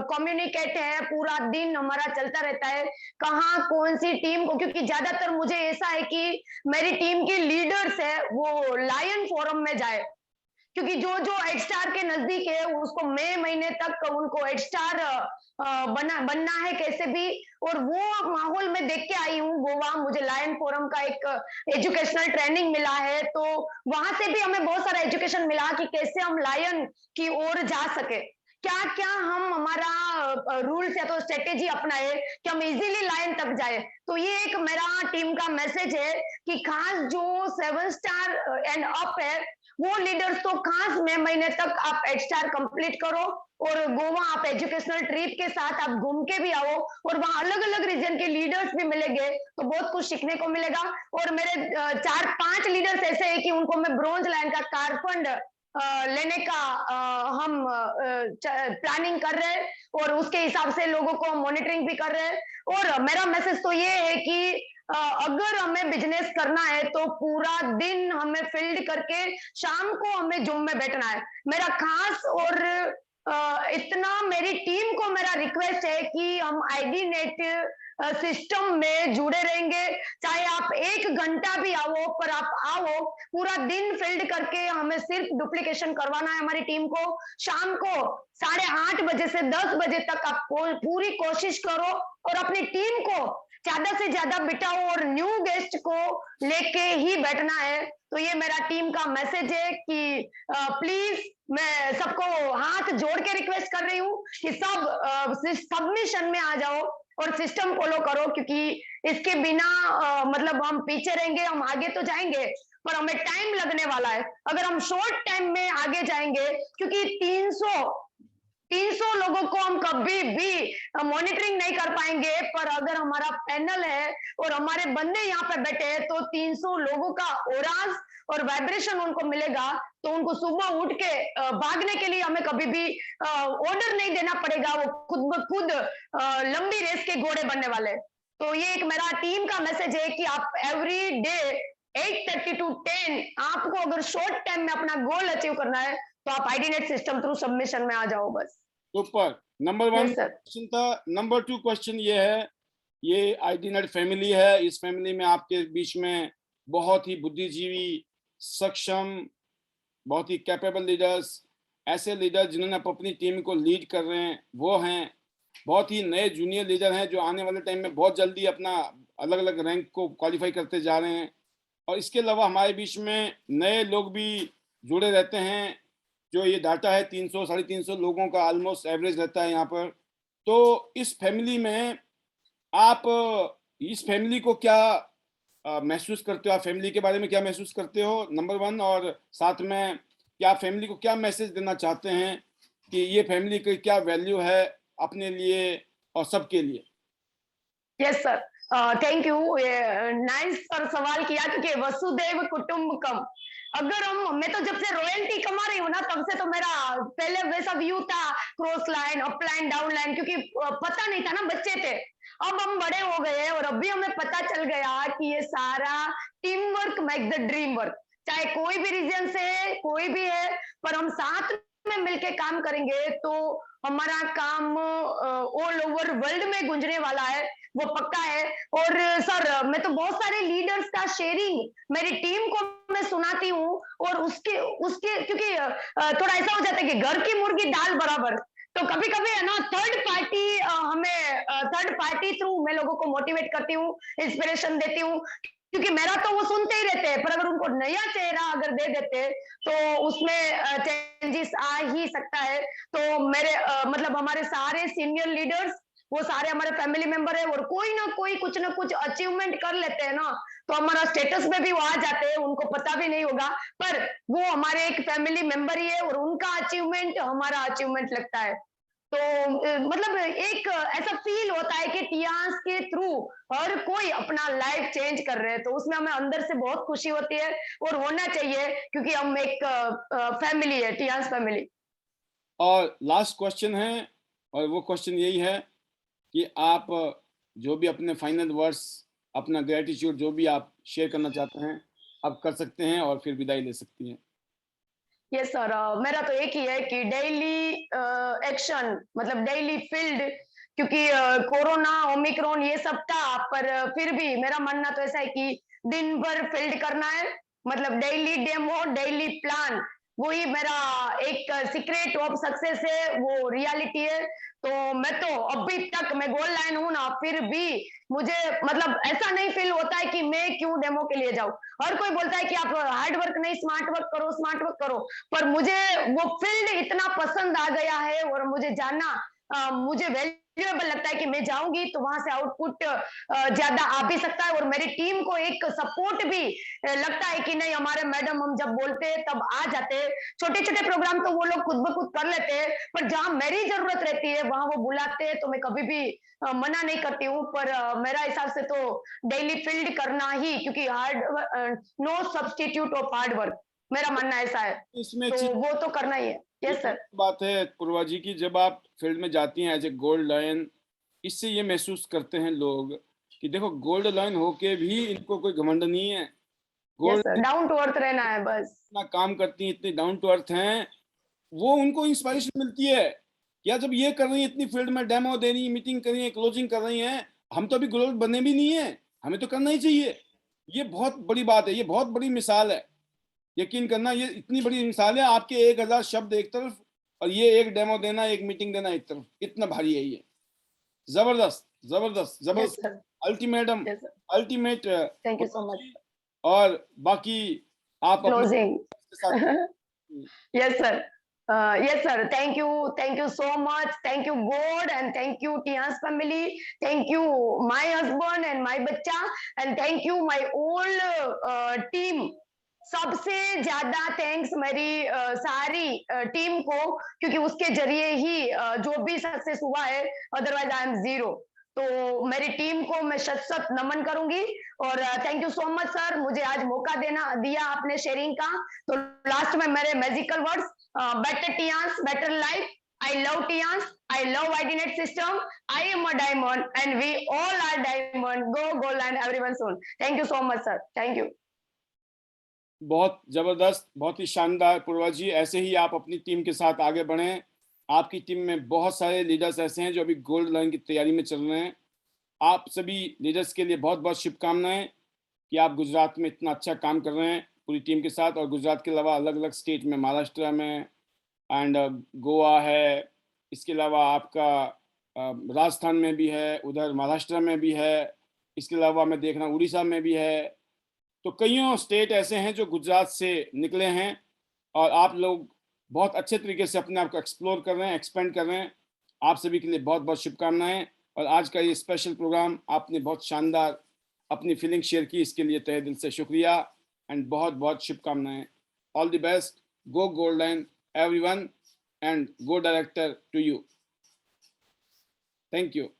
कम्युनिकेट है, पूरा दिन हमारा चलता रहता है कहाँ कौन सी टीम को, क्योंकि ज्यादातर मुझे ऐसा है कि मेरी टीम की लीडर्स है वो लायन फोरम में जाए, क्योंकि जो जो एट स्टार के नजदीक है उसको मई महीने तक उनको एट स्टार बनना है कैसे भी। और वो माहौल में देख के आई हूँ गोवा, मुझे लायन फोरम का एक एजुकेशनल ट्रेनिंग मिला है, तो वहां से भी हमें बहुत सारा एजुकेशन मिला कि कैसे हम लायन की ओर जा सके, क्या क्या हम हमारा रूल्स या तो स्ट्रेटेजी अपनाए कि हम इजीली लाइन तक जाए। तो ये एक मेरा टीम का मैसेज है कि खास जो 7 स्टार एंड अप है, वो लीडर्स तो खास मई महीने तक आप 8 स्टार कंप्लीट करो, और गोवा आप एजुकेशनल ट्रिप के साथ आप घूम के भी आओ, और वहां अलग अलग रीजन के लीडर्स भी मिलेंगे, तो बहुत कुछ सीखने को मिलेगा। और मेरे 4-5 लीडर्स ऐसे हैं कि उनको मैं ब्रोंज लाइन का कारफंड लेने का हम प्लानिंग कर रहे हैं, और उसके हिसाब से लोगों को मॉनिटरिंग भी कर रहे हैं। और मेरा मैसेज तो ये है कि अगर हमें बिजनेस करना है तो पूरा दिन हमें फील्ड करके शाम को हमें जूम में बैठना है। मेरा खास और इतना मेरी टीम को मेरा रिक्वेस्ट है कि हम आईडी नेट सिस्टम में जुड़े रहेंगे, चाहे आप 1 घंटा भी आओ, पर आप आओ, पूरा दिन फील्ड करके हमें सिर्फ डुप्लीकेशन करवाना है हमारी टीम को। शाम को 8:30 बजे से 10 बजे तक आप पूरी कोशिश करो और अपनी टीम को ज्यादा से ज्यादा बिठाओ, और न्यू गेस्ट को लेके ही बैठना है। तो ये मेरा टीम का मैसेज है कि प्लीज मैं सबको हाथ जोड़ के रिक्वेस्ट कर रही हूँ कि सब सबमिशन में आ जाओ और सिस्टम फॉलो करो, क्योंकि इसके बिना मतलब हम पीछे रहेंगे। हम आगे तो जाएंगे पर हमें टाइम लगने वाला है। अगर हम शॉर्ट टाइम में आगे जाएंगे, क्योंकि 300 300 लोगों को हम कभी भी मॉनिटरिंग नहीं कर पाएंगे, पर अगर हमारा पैनल है और हमारे बंदे यहाँ पे बैठे हैं तो 300 लोगों का ओराज और वाइब्रेशन उनको मिलेगा, तो उनको सुबह उठ के भागने के लिए हमें कभी भी ऑर्डर नहीं देना पड़ेगा, वो खुद ब खुद लंबी रेस के घोड़े बनने वाले हैं। तो ये एक मेरा टीम का मैसेज है कि आप एवरी डे 8:30 टू 10 आपको अगर शॉर्ट टाइम में अपना गोल अचीव करना है तो आप आईडीनेट सिस्टम थ्रू सबमिशन में आ जाओ बस। Super. Number 1 yes sir. Question था। नंबर 2 क्वेश्चन ये है, ये आईडी नेट फैमिली है, इस फैमिली में आपके बीच में बहुत ही बुद्धिजीवी, सक्षम, बहुत ही कैपेबल लीडर्स, ऐसे लीडर जिन्होंने अपनी टीम को लीड कर रहे हैं वो हैं। बहुत ही नए जूनियर लीडर हैं जो आने वाले टाइम में बहुत जल्दी अपना अलग अलग रैंक को क्वालिफाई करते जा रहे हैं। और इसके अलावा हमारे बीच में नए लोग भी जुड़े रहते हैं। जो ये डाटा है 300 350 लोगों का ऑलमोस्ट एवरेज रहता है यहाँ पर। तो इस फैमिली में आप इस फैमिली को क्या महसूस करते हो? आप फैमिली के बारे में क्या महसूस करते हो, नंबर 1, और साथ में क्या फैमिली को क्या मैसेज देना चाहते हैं कि ये फैमिली की क्या वैल्यू है अपने लिए और सबके लिए? Yes sir, thank you. Nice sir सवाल किया, क्योंकि वसुदेव कुटुंबकम, अगर हम, मैं तो जब से रॉयल्टी कमा रही हूँ ना तब से तो मेरा पहले वैसा व्यू था, cross line, up line, down line, क्योंकि पता नहीं था ना, बच्चे थे। अब हम बड़े हो गए और अभी हमें पता चल गया कि ये सारा team work make the dream work. चाहे कोई भी रीजन से कोई भी है, पर हम साथ में मिलके काम करेंगे तो हमारा काम ऑल ओवर वर्ल्ड में गुंजने वाला है, वो पक्का है। और सर, मैं तो बहुत सारे लीडर्स का शेयरिंग मेरी टीम को मैं सुनाती हूँ, और उसके उसके क्योंकि थोड़ा ऐसा हो जाता है कि घर की मुर्गी दाल बराबर, तो कभी कभी है ना थर्ड पार्टी थ्रू मैं लोगों को मोटिवेट करती हूँ, इंस्पिरेशन देती हूँ, क्योंकि मेरा तो वो सुनते ही रहते हैं, पर अगर उनको नया चेहरा अगर दे देते तो उसमें चेंजेस आ ही सकता है। तो मेरे मतलब हमारे सारे सीनियर लीडर्स, वो सारे हमारे फैमिली मेंबर है, और कोई ना कोई कुछ ना कुछ अचीवमेंट कर लेते हैं ना, तो हमारा स्टेटस में भी वो आ जाते हैं, उनको पता भी नहीं होगा, पर वो हमारे एक फैमिली मेंबर ही है और उनका अचीवमेंट हमारा अचीवमेंट लगता है। तो मतलब एक ऐसा फील होता है कि टियांस के थ्रू हर कोई अपना लाइफ चेंज कर रहे हैं, तो उसमें हमें अंदर से बहुत खुशी होती है, और होना चाहिए, क्योंकि हम एक फैमिली है, टियांस फैमिली। और लास्ट क्वेश्चन है, और वो क्वेश्चन यही है कि आप जो भी अपने फाइनल वर्ड्स, अपना ग्रेटिट्यूड जो भी आप शेयर करना चाहते हैं आप कर सकते हैं, और फिर विदाई ले सकती हैं। यस सर, मेरा तो एक ही है कि डेली एक्शन, मतलब डेली फील्ड, क्योंकि कोरोना, ओमिक्रॉन ये सब था, पर फिर भी मेरा मानना तो ऐसा है कि दिन भर फील्ड करना है, मतलब डेली डेमो, डेली प्लान, वही मेरा एक सीक्रेट ऑफ सक्सेस है, वो रियलिटी है। तो मैं तो अभी तक मैं गोल लाइन हूं ना, फिर भी मुझे मतलब ऐसा नहीं फील होता है कि मैं क्यों डेमो के लिए जाऊं। हर कोई बोलता है कि आप हार्ड वर्क नहीं, स्मार्ट वर्क करो, स्मार्ट वर्क करो, पर मुझे वो फील्ड इतना पसंद आ गया है, और मुझे जानना मुझे वैल्यूएबल लगता है कि मैं जाऊंगी तो वहां से आउटपुट ज्यादा आ भी सकता है, और मेरी टीम को एक सपोर्ट भी लगता है कि नहीं, हमारे मैडम हम जब बोलते हैं तब आ जाते हैं। छोटे छोटे प्रोग्राम तो वो लोग खुद ब खुद कर लेते हैं, पर जहां मेरी जरूरत रहती है वहां वो बुलाते हैं, तो मैं कभी भी मना नहीं करती हूँ। पर मेरा हिसाब से तो डेली फील्ड करना ही, क्योंकि hard, no substitute of hard work, मेरा मानना ऐसा है, इसमें एक तो चीज वो तो करना ही है। Yes sir. बात है पूर्वा जी की, जब आप फील्ड में जाती हैं एज ए गोल्ड लायन, इससे ये महसूस करते हैं लोग कि देखो गोल्ड लायन होके भी इनको कोई घमंड नहीं है। Yes sir, gold down to earth रहना है बस। इतना काम करती हैं, इतनी डाउन टू अर्थ हैं, वो उनको इंस्पिरेशन मिलती है। या जब ये कर रही है इतनी फील्ड में, डेमो दे रही है, मीटिंग कर रही है, क्लोजिंग कर रही हैं, हम तो अभी गोल्ड बने भी नहीं है, हमें तो करना ही चाहिए। ये बहुत बड़ी बात है, ये बहुत बड़ी मिसाल है। यकीन करना, ये इतनी बड़ी मिसाल है। आपके 1000 शब्द एक तरफ और ये एक डेमो देना, एक मीटिंग देना एक तरफ, इतना भारी है ये। जबरदस्त, जबरदस्त, यस जबरदस्त, sir. Ultimatum, yes sir, ultimate. Thank you so much. और बाकी आप अपने क्लोजिंग। साथ। Yes, sir. Yes, sir. Thank you. Thank you so much. Thank you, God, and thank you, Tia's family. Thank you, my husband and my bacha, and thank you, my whole team सबसे ज्यादा thanks मेरी सारी team को, क्योंकि उसके जरिए ही जो भी सक्सेस हुआ है, अदरवाइज आई एम जीरो। तो मेरी टीम को मैं शत शत नमन करूंगी। और thank you so much sir, मुझे आज मौका दिया आपने शेयरिंग का। तो लास्ट में मेरे magical words, better Tiens better life, I love Tiens, I love IDNet system, I am a diamond and we all are diamond, go gold everyone soon. Thank you so much sir, thank you. बहुत जबरदस्त, बहुत ही शानदार पूर्वा जी। ऐसे ही आप अपनी team के साथ आगे बढ़ें। आपकी टीम में बहुत सारे लीडर्स ऐसे हैं जो अभी गोल्ड लाइन की तैयारी में चल रहे हैं। आप सभी लीडर्स के लिए बहुत बहुत शुभकामनाएं कि आप गुजरात में इतना अच्छा काम कर रहे हैं पूरी टीम के साथ, और गुजरात के अलावा अलग अलग स्टेट में, महाराष्ट्र में एंड गोवा है, इसके अलावा आपका राजस्थान में भी है, उधर महाराष्ट्र में भी है, इसके अलावा मैं देख रहा हूँ उड़ीसा में भी है। तो कईयों स्टेट ऐसे हैं जो गुजरात से निकले हैं, और आप लोग बहुत अच्छे तरीके से अपने आप को एक्सप्लोर कर रहे हैं, एक्सपेंड कर रहे हैं। आप सभी के लिए बहुत बहुत शुभकामनाएं। और आज का ये स्पेशल प्रोग्राम आपने बहुत शानदार अपनी फीलिंग शेयर की, इसके लिए तहे दिल से शुक्रिया एंड बहुत बहुत शुभकामनाएं। All the best, go golden everyone, and go director to you. Thank you.